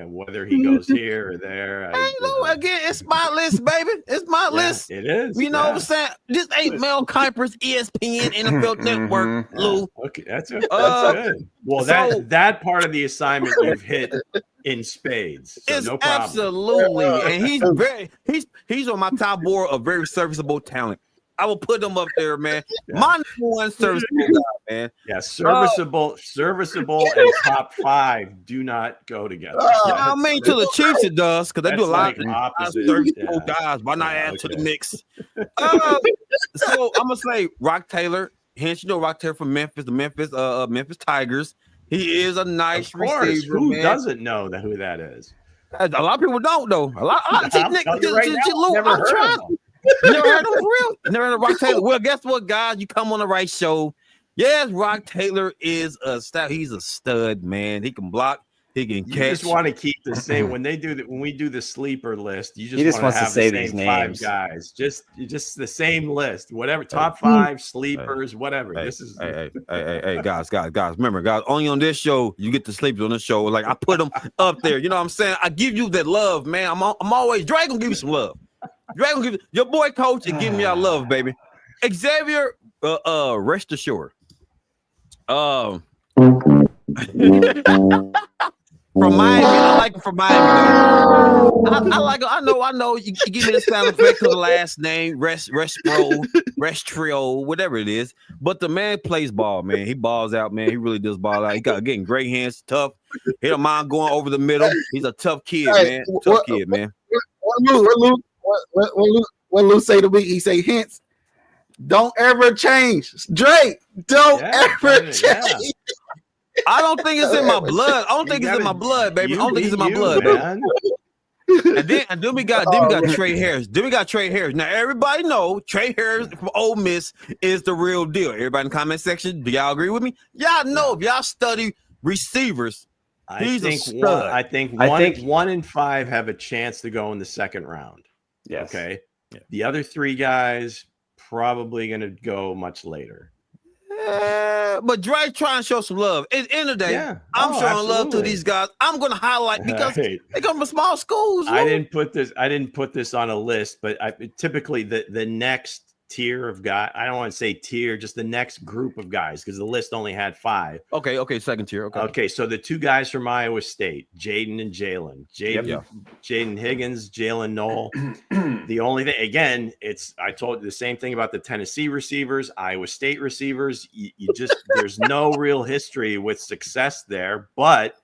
whether he goes here or there. Again, it's my list, baby. It's my list. It is. You know what I'm saying? This ain't Mel Kiper's ESPN NFL Network, Lou. Okay, that's good. Well, that part of the assignment you've hit in spades. So It's no problem. absolutely, and he's on my top board of very serviceable talent. I will put him up there, man. Yeah. My number 1 serviceable guy, man. Yeah, serviceable, and top 5 do not go together. I mean, to the Chiefs it does, because they do a lot of opposite. serviceable guys. Why not add to the mix? So I'm gonna say Rock Taylor. Hence, Rock Taylor from Memphis, the Memphis Tigers. He is a nice receiver. Who man. doesn't know who that is? A lot of people don't though. I'll tell you right now, never I'm heard trying. of him. Never heard of him, for real? Never heard of Rock Taylor. Well, guess what, guys? You come on the right show. Yes, Rock Taylor is a stud. He's a stud, man. He can block. He can catch. You just want to keep the same when we do the sleeper list. He just want wants to to say the these same names. 5 guys. Just the same list. Whatever top 5 sleepers, whatever. Hey, this is hey, guys. Remember, guys, only on this show you get the sleepers on this show. Like I put them up there. You know what I'm saying? I give you that love, man. I'm always Drake gonna give you some love. Drake gonna give your boy coach and give me our love, baby. Xavier, rest assured. From Miami, I like him from Miami. I like him. I know. You give me the sound effect to the last name, Restrio, whatever it is. But the man plays ball, man. He balls out, man. He really does ball out. He got getting great hands, tough. He don't mind going over the middle. He's a tough kid, man. Tough kid, man. What Lou say to me? He say, Hense, don't ever change. Drake, don't ever change. Yeah. I don't think it's in my blood. I don't think it's in my blood, baby. I don't think it's in my blood, man. baby. And then we got Trey Harris. Now everybody know Trey Harris from Ole Miss is the real deal. Everybody in the comment section, do y'all agree with me? Y'all know if y'all study receivers, he's a stud. I think 1 and 5 have a chance to go in the second round. Yes. Okay. Yeah. The other 3 guys probably going to go much later. But Drake trying to show some love. At the end of the day, I'm showing love to these guys. I'm going to highlight because they come from small schools. I didn't put this on a list, but typically the next tier of guys, I don't want to say tier, just the next group of guys, because the list only had 5. Okay, second tier. Okay, so the 2 guys from Iowa State, Jaden and Jalen. Jaden Higgins, Jalen Knoll. The only thing, again, I told you the same thing about the Tennessee receivers, Iowa State receivers. You just there's no real history with success there. But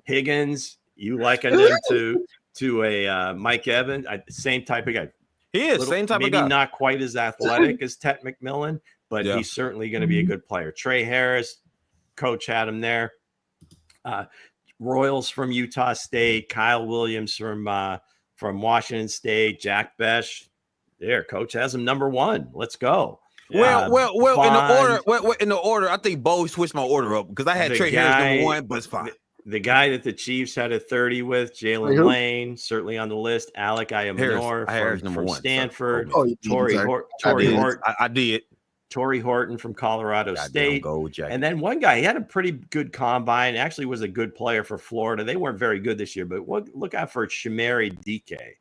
Higgins, you liken him to a Mike Evans, same type of guy. He is same type of guy. Maybe not quite as athletic as Tet McMillan, but he's certainly going to be a good player. Trey Harris, coach had him there. Royals from Utah State, Kyle Williams from Washington State, Jack Besh. There, coach has him number 1. Let's go. Well, in the order, I think Bo switched my order up because I had Trey Harris number 1, but it's fine. The guy that the Chiefs had a 30 with, Jalen Lane, certainly on the list. Alec Ayamanor from Stanford. Oh, Torrey Horton. I did. Torrey Horton from Colorado State. Gold jacket. And then one guy, he had a pretty good combine, actually was a good player for Florida. They weren't very good this year, but look out for Chimere Dike.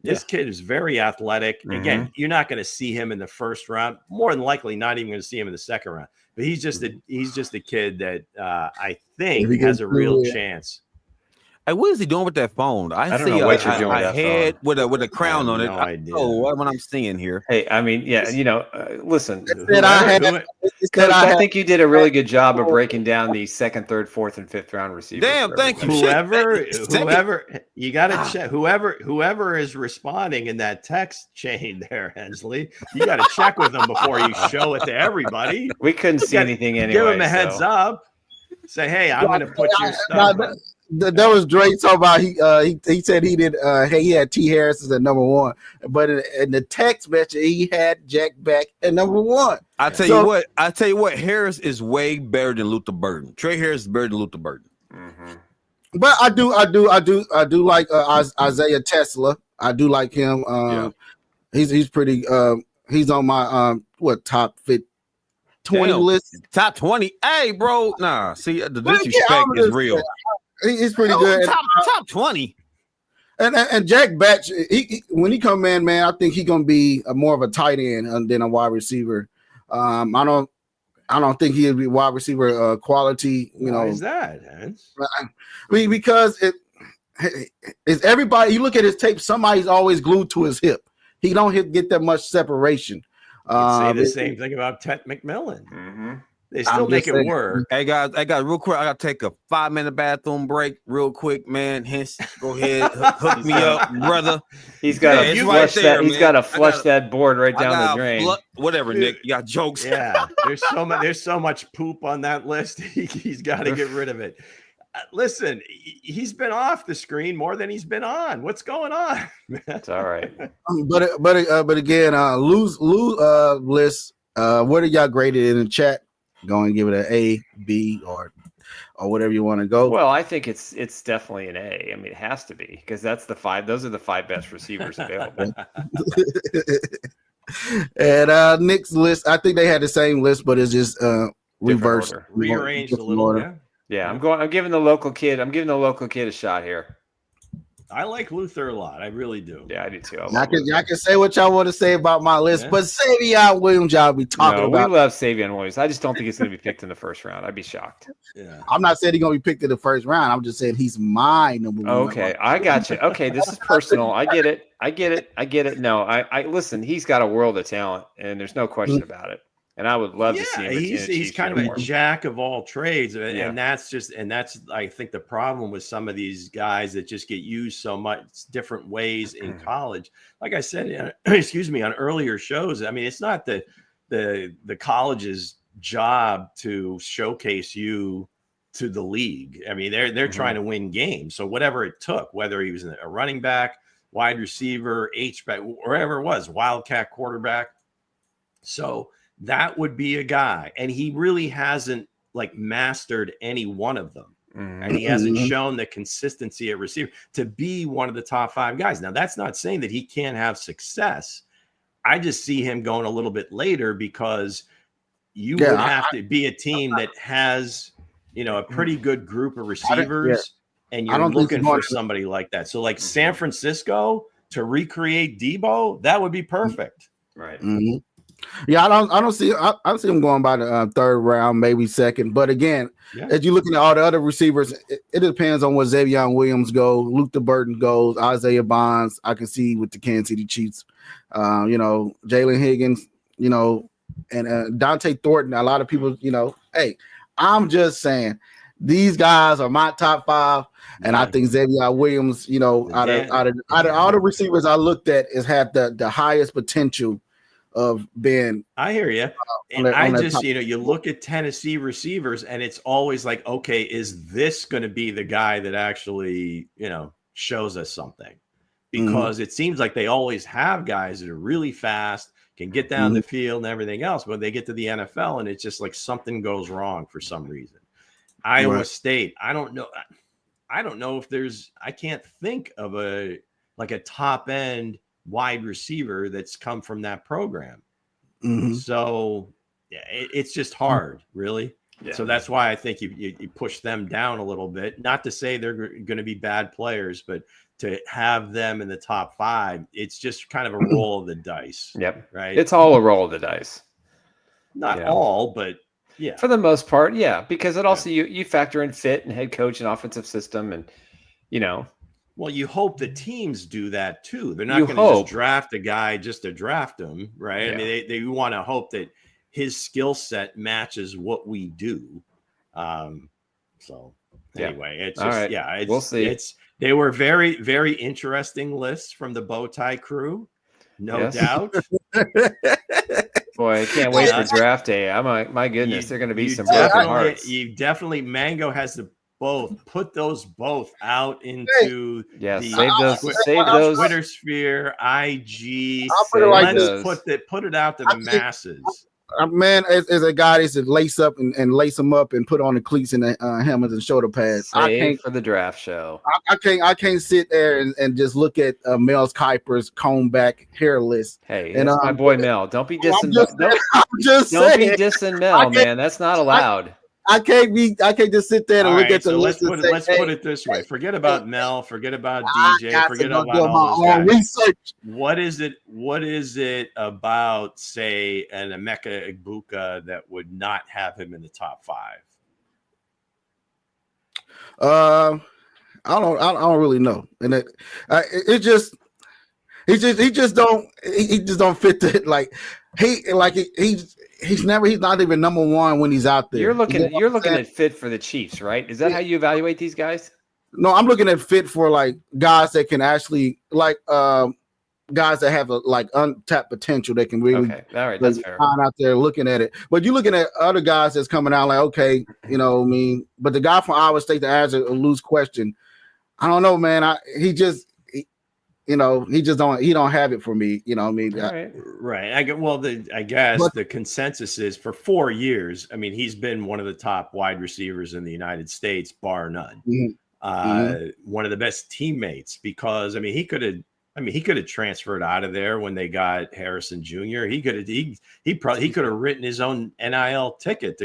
This kid is very athletic. Again, you're not going to see him in the first round. More than likely, not even going to see him in the second round. But he's just a kid that I think has a real chance. Hey, what is he doing with that phone? I don't know what you're doing with that head phone. with a crown on it. No idea. Oh, what I'm seeing here. Hey, I mean, listen. I think you did a really good job of breaking down the second, third, fourth, and fifth round receivers. Damn, thank you. Whoever, you got to check. Whoever is responding in that text chain there, Hensley, you got to check with them before you show it to everybody. We couldn't see anything anyway. Give them a heads up. Say, hey, I'm going to put your stuff. That was Drake talking about. He said he did. He had T. Harris as at number 1, but in the text message he had Jack back at number 1. I tell you what. Harris is way better than Luther Burden. Trey Harris is better than Luther Burden. But I do like Isaiah Tesla. I do like him. He's pretty. He's on my top 20 list. Top 20. Hey, bro. Nah. See, the disrespect is real. He's pretty good. Top 20. And Jack Batch, when he come in, man, I think he's gonna be more of a tight end than a wide receiver. I don't think he'll be wide receiver quality. Why is that, Hans? Because it's everybody. You look at his tape. Somebody's always glued to his hip. He don't get that much separation. Say the same thing about Ted McMillan. They still make it work. Hey guys, real quick. I gotta take a 5-minute bathroom break, real quick, man. Hense, go ahead, hook me up, brother. He's got to flush that. He's got to flush that board right down the drain. Whatever, Nick. You got jokes. Yeah, there's so much poop on that list. He's got to get rid of it. Listen, he's been off the screen more than he's been on. What's going on? It's all right. But again, Lou's list. What are y'all graded in the chat? Go and give it an A, B, or whatever you want to go. Well, I think it's definitely an A. I mean, it has to be because that's the 5. Those are the 5 best receivers available. And Nick's list, I think they had the same list, but it's just reversed, rearranged a little. Yeah, I'm giving the local kid a shot here. I like Luther a lot. I really do. Yeah, I do too. I can say what y'all want to say about my list, but Savion Williams, y'all be talking about. We love Savion Williams. I just don't think he's going to be picked in the first round. I'd be shocked. Yeah. I'm not saying he's going to be picked in the first round. I'm just saying he's my number 1. Okay, I got you. Okay, this is personal. I get it. No, I listen. He's got a world of talent, and there's no question about it. And I would love to see him. He's kind of a jack of all trades, and that's I think the problem with some of these guys that just get used so much different ways in college. Like I said, on earlier shows. I mean, it's not the college's job to showcase you to the league. I mean, they're trying to win games. So whatever it took, whether he was a running back, wide receiver, H-back, wherever it was, wildcat quarterback. So that would be a guy, and he really hasn't mastered any one of them, and he hasn't shown the consistency at receiver to be one of the top 5 guys. Now, that's not saying that he can't have success. I just see him going a little bit later because you would have to be a team that has, a pretty good group of receivers, and you're looking for somebody like that. So, San Francisco to recreate Debo, that would be perfect, right? Yeah, I don't see him going by the 3rd round, maybe 2nd. But again, as you're looking at all the other receivers, it depends on what Xavier Williams goes, Luther Burden goes, Isaiah Bonds. I can see with the Kansas City Chiefs, Jalen Higgins, and Dante Thornton. A lot of people, hey, I'm just saying these guys are my top 5, and I think Xavier Williams, out of all the receivers I looked at, has had the highest potential of being. I hear you. And you look at Tennessee receivers and it's always like, okay, is this going to be the guy that actually, shows us something? Because it seems like they always have guys that are really fast, can get down the field and everything else, but they get to the NFL and it's just like something goes wrong for some reason. Iowa State. I don't know. I don't know if I can't think of a top end wide receiver that's come from that program. Mm-hmm. So yeah, it's just hard, really. Yeah. So that's why I think you push them down a little bit. Not to say they're going to be bad players, but to have them in the top 5, it's just kind of a roll of the dice. Yep. Right. It's all a roll of the dice. Not all, but yeah. For the most part, yeah. Because it also you factor in fit and head coach and offensive system and Well, you hope the teams do that too. They're not going to just draft a guy just to draft him, right? Yeah. I mean, they want to hope that his skill set matches what we do. So anyway, it's just, we'll see. They were very, very interesting lists from the Bowtie crew, no doubt. Boy, I can't wait for draft day. My goodness, they're going to be some broken hearts. You definitely, Mango has to put those both out into save those Twitter sphere, IG. Put it out to the masses. Man, as a guy that's lace up and lace them up and put on the cleats and the helmets and shoulder pads. I can't for the draft show. I can't sit there and just look at Mel Kiper's comb back hair list. Hey, that's my boy Mel. Don't be dissing. Don't be dissing Mel, man. That's not allowed. I can't just sit there and look at the list. Let's put it this way. Forget about Mel. Forget about DJ. Forget about all those guys. Research. What is it about, say, an Emeka Egbuka that would not have him in the top 5? I don't really know, and he just don't fit the he's not even number 1 when he's out there. You're looking at fit for the Chiefs, right? Is that how you evaluate these guys? No, I'm looking at fit for guys that can actually guys that have untapped potential. They can really all right, that's fair. Out there looking at it. But you're looking at other guys that's coming out okay, but the guy from Iowa State that has a loose question, I don't know, man. He don't have it for me. You know what I mean? Right. I guess the consensus is for 4 years. I mean, he's been one of the top wide receivers in the United States, bar none. Mm-hmm. One of the best teammates because he could have transferred out of there when they got Harrison Jr. He could have written his own NIL ticket.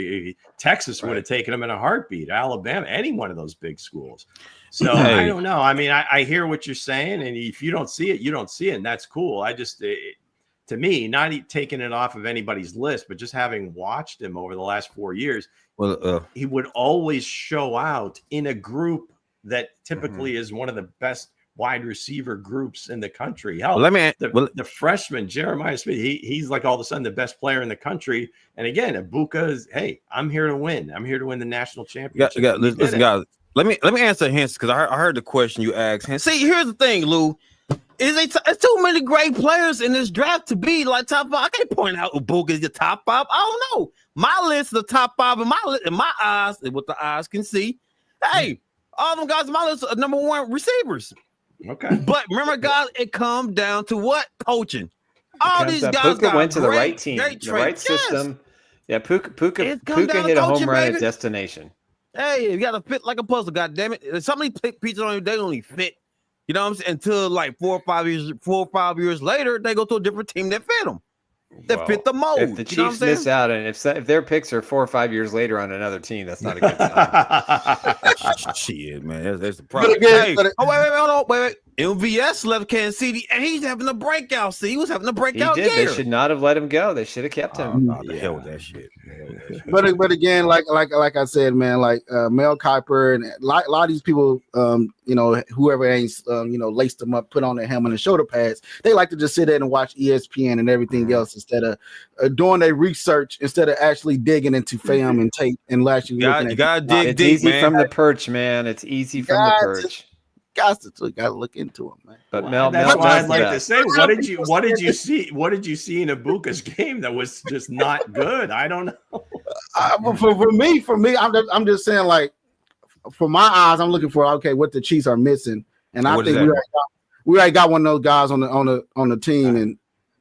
Texas would have taken him in a heartbeat. Alabama, any one of those big schools. So I don't know. I hear what you're saying, and if you don't see it, you don't see it, and that's cool. I just, to me, not taking it off of anybody's list, but just having watched him over the last 4 years, he would always show out in a group that typically is one of the best wide receiver groups in the country. Hell, the freshman Jeremiah Smith, he's like all of a sudden the best player in the country. And again, Egbuka is, hey, I'm here to win. I'm here to win the national championship. Listen, guys. Let me answer Hense because I heard the question you asked. Hense, see, here's the thing, Lou. It's too many great players in this draft to be top 5. I can't point out Egbuka is the top 5. I don't know. My list is the top 5 in my eyes, what the eyes can see. Hey, all them guys in my list are number 1 receivers. Okay. But remember, guys, it comes down to what? Coaching. All these guys Puka went to the right team, the right system. Yeah, Puka hit a home run at destination. Hey, you gotta fit like a puzzle, goddammit. Some of these pieces they only fit. You know what I'm saying? Until 4 or 5 years later, they go to a different team that fit them. That fit the mold. If the Chiefs miss out, and if their picks are 4 or 5 years later on another team, that's not a good sign. Shit, man, that's the problem. Wait. MVS left Kansas City, and he's having a breakout. See, he was having a breakout. He did. They should not have let him go. They should have kept him. The hell with that shit. But again, like I said, man, Mel Kiper and a lot of these people, whoever ain't laced them up, put on their helmet and shoulder pads, they like to just sit there and watch ESPN and everything else instead of doing their research, instead of actually digging into film and tape and actually looking at. You gotta dig it's deep, easy man. from the perch, man. It's easy from the perch. Got to look into them, man. But Mel, that's why I'd like to say, what did you see? What did you see in Egbuka's game that was just not good? I don't know. For me, I'm just saying, for my eyes, I'm looking for what the Chiefs are missing, and I think we already got one of those guys on the team, and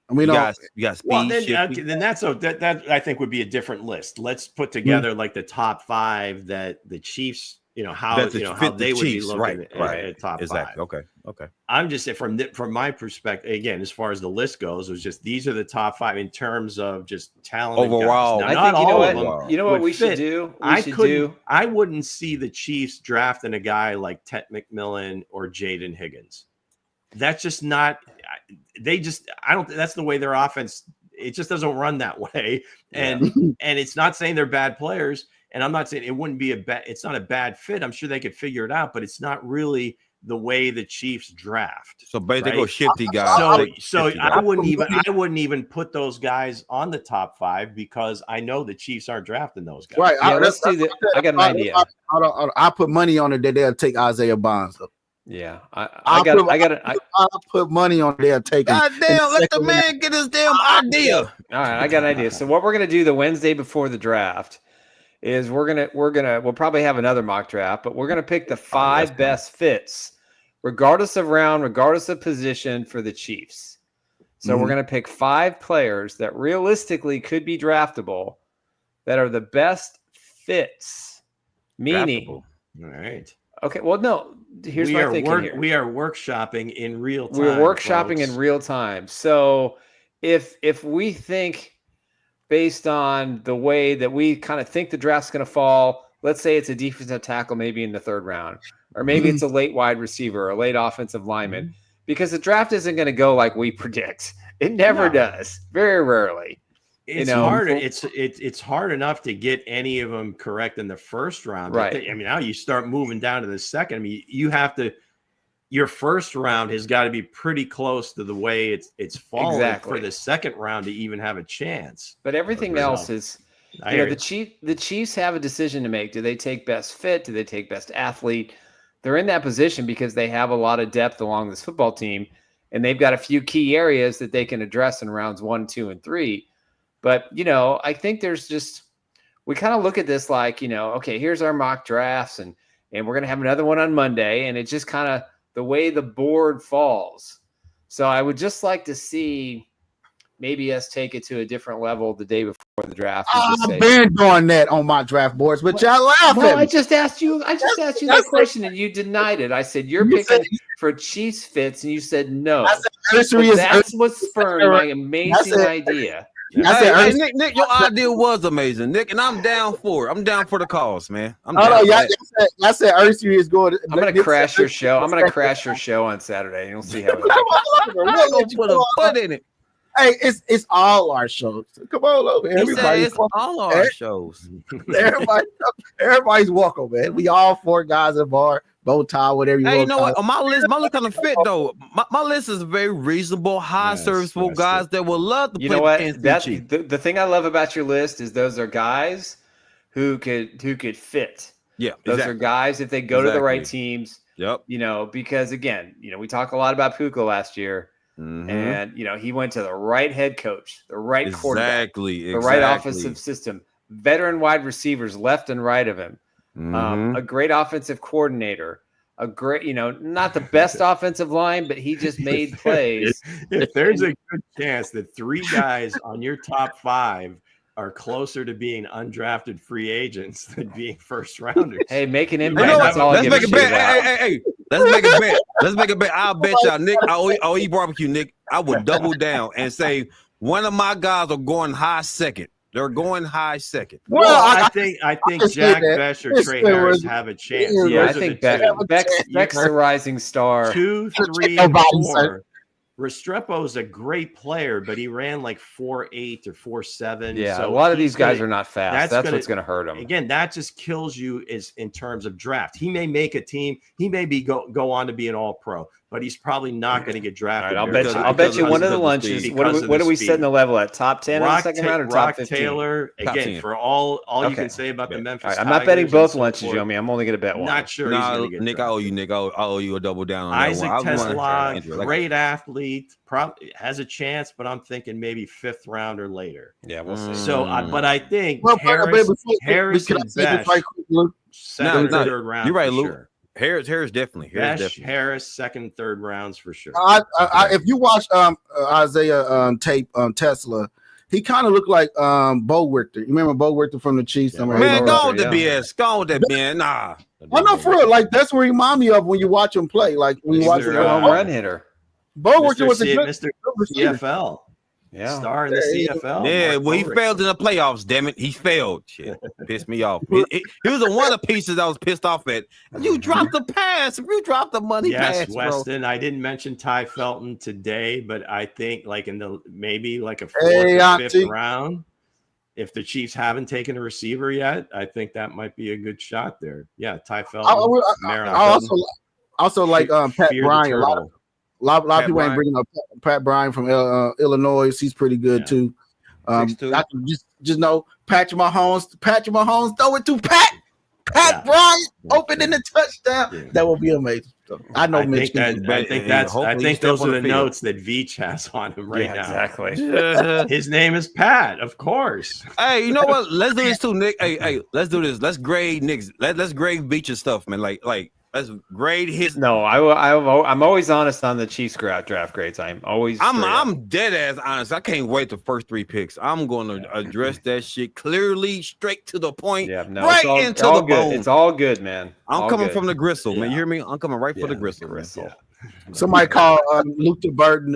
I mean, you got speed. Well, then that I think would be a different list. Let's put together like the top 5 that the Chiefs, how they would be looking at top 5. Okay. I'm just saying from my perspective, again, as far as the list goes, it was just these are the top 5 in terms of just talent overall. Now, I not think all of them. You know what we should do? I wouldn't see the Chiefs drafting a guy like Ted McMillan or Jaden Higgins. That's just not. I don't. That's the way their offense. It just doesn't run that way. And it's not saying they're bad players. And I'm not saying it wouldn't be it's not a bad fit. I'm sure they could figure it out, but it's not really the way the Chiefs draft. So basically, they go shifty guys. So I wouldn't even put those guys on the top 5 because I know the Chiefs aren't drafting those guys. Right. Let's do that. I got an idea. I put money on it that they'll take Isaiah Bonds. Yeah, I put money on they'll take him. God damn, let the man get his damn idea. All right, I got an idea. So what we're gonna do the Wednesday before the draft is we'll probably have another mock draft, but we're gonna pick the 5 best fits, regardless of round, regardless of position for the Chiefs. So we're gonna pick 5 players that realistically could be draftable, that are the best fits. Meaning, all right. Okay, well, no. Here's my thinking here. We are workshopping in real time. We're workshopping in real time. So if we think based on the way that we kind of think the draft's going to fall, let's say it's a defensive tackle maybe in the 3rd round, or maybe it's a late wide receiver or a late offensive lineman, because the draft isn't going to go like we predict. It never does. Very rarely. It's hard. It's hard enough to get any of them correct in the 1st round. Right. Now you start moving down to the 2nd. I mean, you have to. Your 1st round has got to be pretty close to the way it's falling for the 2nd round to even have a chance. But everything else is, the Chiefs have a decision to make. Do they take best fit? Do they take best athlete? They're in that position because they have a lot of depth along this football team, and they've got a few key areas that they can address in rounds 1, 2, and 3. But, I think there's we kind of look at this like, okay, here's our mock drafts and we're going to have another one on Monday. And it's just kind of the way the board falls. So I would just like to see maybe us take it to a different level the day before the draft. I've been doing that on my draft boards, but y'all laugh at me. I just asked you that question and you denied it. I said, you're picking for Chiefs fits and you said no. That's what spurred my amazing idea. Nick, your idea was amazing, Nick, and I'm down for it. I'm down for the cause, man. I said Ursary is going. I'm going to crash your show. I'm going to crash your show on Saturday. You'll see how it put a foot in it. Hey, it's all our shows. Come on over here. It's all our shows. Everybody's welcome, man. We all 4 guys in bar, bow tie, whatever you want. You know what? On my list kind of fit though. My list is very reasonable, high serviceable guys that will love to play. You know what? That's the thing I love about your list is those are guys who could fit. Yeah, those are guys if they go to the right teams. Yep. Because again, we talk a lot about Puka last year. And he went to the right head coach, the right quarterback, the right offensive system, veteran wide receivers left and right of him, a great offensive coordinator, a great, not the best offensive line, but he just made plays. If there's a good chance that 3 guys on your top 5 are closer to being undrafted free agents than being 1st rounders. Hey, make an impact. That's all I give a shit about. Hey. Let's make a bet. I'll bet y'all, Nick. I'll eat barbecue, Nick. I would double down and say one of my guys are going high 2nd. They're going high 2nd. Well, I think Jack Bech or Trey Harris have a chance. Yeah, I think Beck's the rising star. 2, 3, 4. Restrepo is a great player, but he ran like 4.8 or 4.7. Yeah, so a lot of these guys are not fast. That's what's going to hurt him. Again, that just kills you in terms of draft. He may make a team. He may go on to be an All-Pro, but he's probably not going to get drafted. All right, I'll bet you one of the lunches. What are we setting the level at? Top 10 in the 2nd round or top 15? Taylor, again, for all you can say about the Memphis Tigers. I'm not betting both lunches, Yomi. I'm only going to bet one. Not sure he's going to get Nick, drafted. I owe you, Nick. I owe you a double down on Isaac that one. Tesla, great athlete, probably has a chance, but I'm thinking maybe 5th round or later. Yeah, we'll see. So, but I think Harris and Bech, 2nd or 3rd round. You're right, Luke. Sure. Harris definitely. Harris, second, third rounds for sure. If you watch Isaiah tape on Tesla, he kind of looked like Bo Richter. You remember Bo Richter from the Chiefs? Yeah, Man, go on the BS. Go on that, man. Nah. I know for real. Like that's where he remind me of when you watch him play. Like when you watch a home run hitter. Bo Richter was Mr. CFL. Yeah, star in the CFL. Yeah, well, he failed in the playoffs. Damn it, he failed. Shit, pissed me off. He was the one of the pieces I was pissed off at. You dropped the pass. You dropped the money pass. Yes, Weston. Bro. I didn't mention Ty Felton today, but I think like in the maybe like a fourth or fifth round, if the Chiefs haven't taken a receiver yet, I think that might be a good shot there. Yeah, Ty Felton. I also like Pat Bryant. A lot of people ain't bringing up Pat Bryant from Illinois. He's pretty good too. I can just know Patrick Mahomes, throw it to Pat Bryant, open in the touchdown. Yeah. That will be amazing. So I know Mitch. I think those are the notes that Veach has on him right now. Exactly. His name is Pat, of course. Hey, you know what? Let's do this too, Nick. Hey, let's do this. Let's grade Nick's. Let's grade Veach's stuff, man. Like. Let's grade his. No, I'm always honest on the Chiefs draft grades. I'm dead ass honest. I can't wait the first 3 picks. I'm going to address that shit clearly, straight to the point. Yeah, no, right into the bone. It's all good, man. I'm coming from the gristle, man. You hear me? I'm coming right for the gristle. Somebody call Luther Burton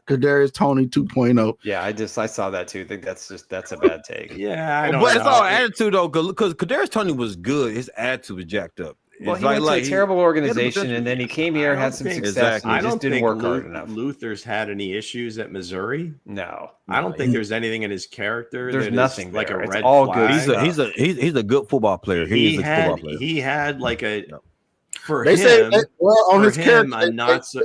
Kadarius Toney 2.0. Yeah, I saw that too. I think that's a bad take. Yeah, I don't know. It's all attitude though, because Kadarius Toney was good. His attitude was jacked up. Well, he went to a terrible organization, and then he came here, had some success, and he just didn't work hard enough. Luther's had any issues at Missouri? No. I don't think there's anything in his character. There's nothing like a red all flag. good. He's a good football player. He had like a for they him. Say, well, on his character,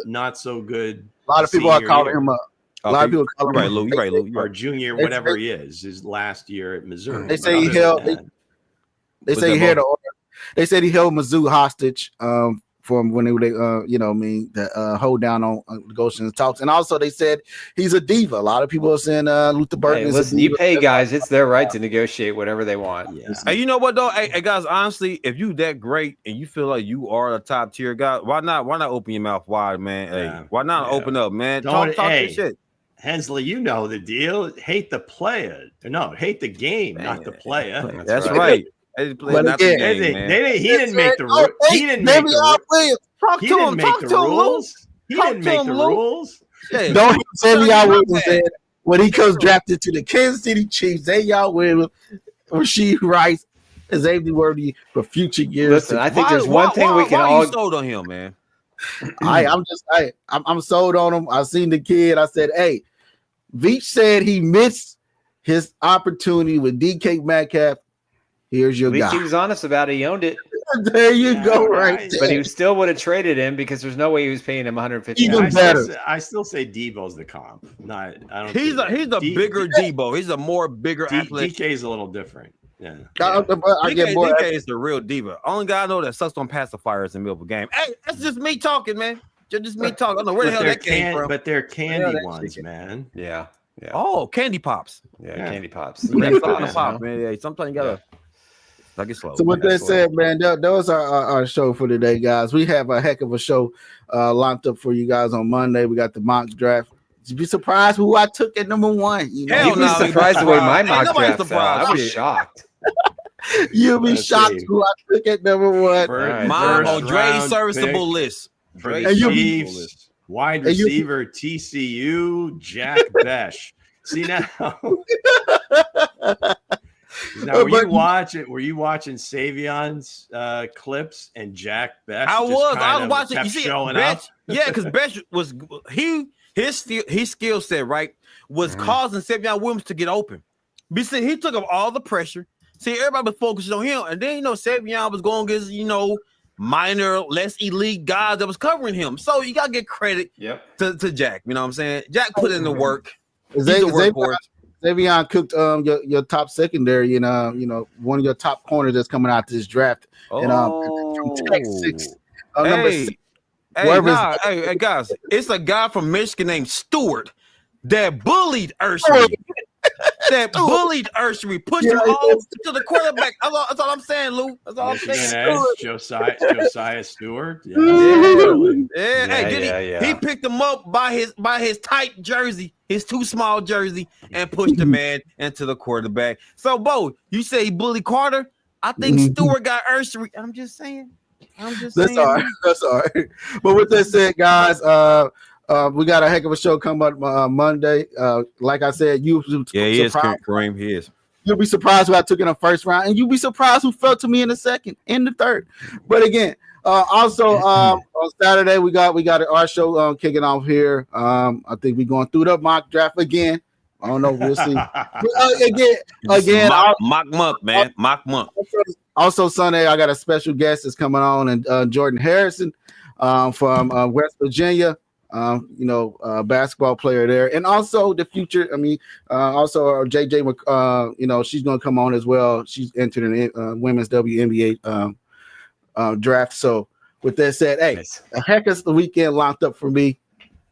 not so good. A lot of people are calling him up. A lot of people call him Lou, or junior, whatever he is. His last year at Missouri. They say he held. They say he had an order. They said he held Mizzou hostage from when they the hold down on negotiations talks, and also they said he's a diva. A lot of people are saying Luther Burton is a diva. You pay guys; it's their right to negotiate whatever they want. Yeah. Hey, you know what though? Hey guys, honestly, if you that great and you feel like you are a top tier guy, why not open your mouth wide, man? Hey, why not open up, man? Talk your shit. Hensley, you know the deal. Hate the player. No, hate the game, not the player. That's right. But again, he didn't make the rules. He didn't make the rules. He didn't make the rules. Don't tell me I was saying when he comes drafted to the Kansas City Chiefs, they y'all with Rasheed Rice, Xavier Worthy for future years. Listen, I think there's one thing we can all sold on him, man. I'm sold on him. I seen the kid. I said, hey, Veach said he missed his opportunity with DK Metcalf. Here's your guy. He was honest about it. He owned it. There you go, right there. But he still would have traded him because there's no way he was paying him $150. Even better. I still say Debo's the comp. He's a bigger Debo. He's a more bigger athlete. DK's a little different. Yeah. DK is the real diva. Only guy I know that sucks on pacifiers in the middle of a game. Hey, that's just me talking, man. Just me talking. I don't know where the hell that came from. But they're candy ones, man. Yeah. Oh, candy pops. Yeah, candy pops. Pop, man. Yeah, sometimes you gotta. Like it's slow. So with that said, man, that was our show for today, guys. We have a heck of a show lined up for you guys on Monday. We got the mock draft. You'd be surprised who I took at number 1. You'd be surprised the way my mock draft fell. I was shocked. You'll be shocked who I took at number 1. Mine on Dre's serviceable list. For the Chiefs, wide receiver, TCU, Jack Besh. See now. Now, were you watching Savion's clips and Jack Besh? I was watching. You see, showing Besh, up? Yeah, because Besh was his skill set was causing Savion Williams to get open. But see, he took up all the pressure. See, everybody was focused on him, and then Savion was going against minor, less elite guys that was covering him. So you gotta give credit to Jack. You know what I'm saying? Jack put in the work. He's a workhorse. Savion cooked your top secondary and one of your top corners that's coming out this draft. And from Texas, number 6. Hey guys, it's a guy from Michigan named Stewart that bullied Ursula. that bullied Ursary, pushed him all to the quarterback. That's all I'm saying, Lou. That's all I'm saying. Josiah Stewart. Yeah. He picked him up by his tight jersey, his too small jersey, and pushed the man into the quarterback. So, Bo, you say he bullied Carter? I think Stewart got Ursary. I'm just saying. That's all right. That's all right. But with that said, guys, we got a heck of a show coming up Monday. Like I said, he is. Kareem, he is. You'll be surprised who I took in the first round, and you'll be surprised who fell to me in the second, in the third. But again, also on Saturday we got our show kicking off here. I think we're going through the mock draft again. I don't know. We'll see. again, mock month, man. Mock month. Also Sunday, I got a special guest that's coming on, and Jordan Harrison from West Virginia. Basketball player there, and also the future. Also JJ. She's going to come on as well. She's entering the women's WNBA draft. So with that said, hey, a heck of the weekend locked up for me,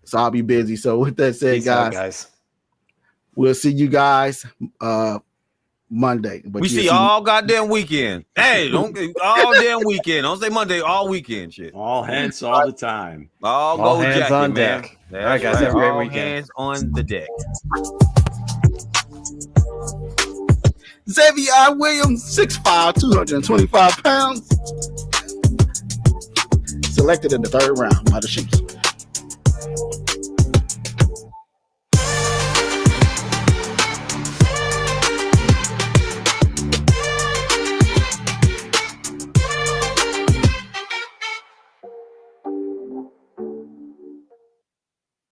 so I'll be busy. So with that said, guys, we'll see you guys Monday. But we see all goddamn weekend. Hey, don't all damn weekend. Don't say Monday, all weekend shit. All hands all the time. All go hands jacket, on man. deck. All right, guys, have a great weekend. Hands on the deck. Xavier Williams, 6'5", 225 pounds. Selected in the third round by the Chiefs.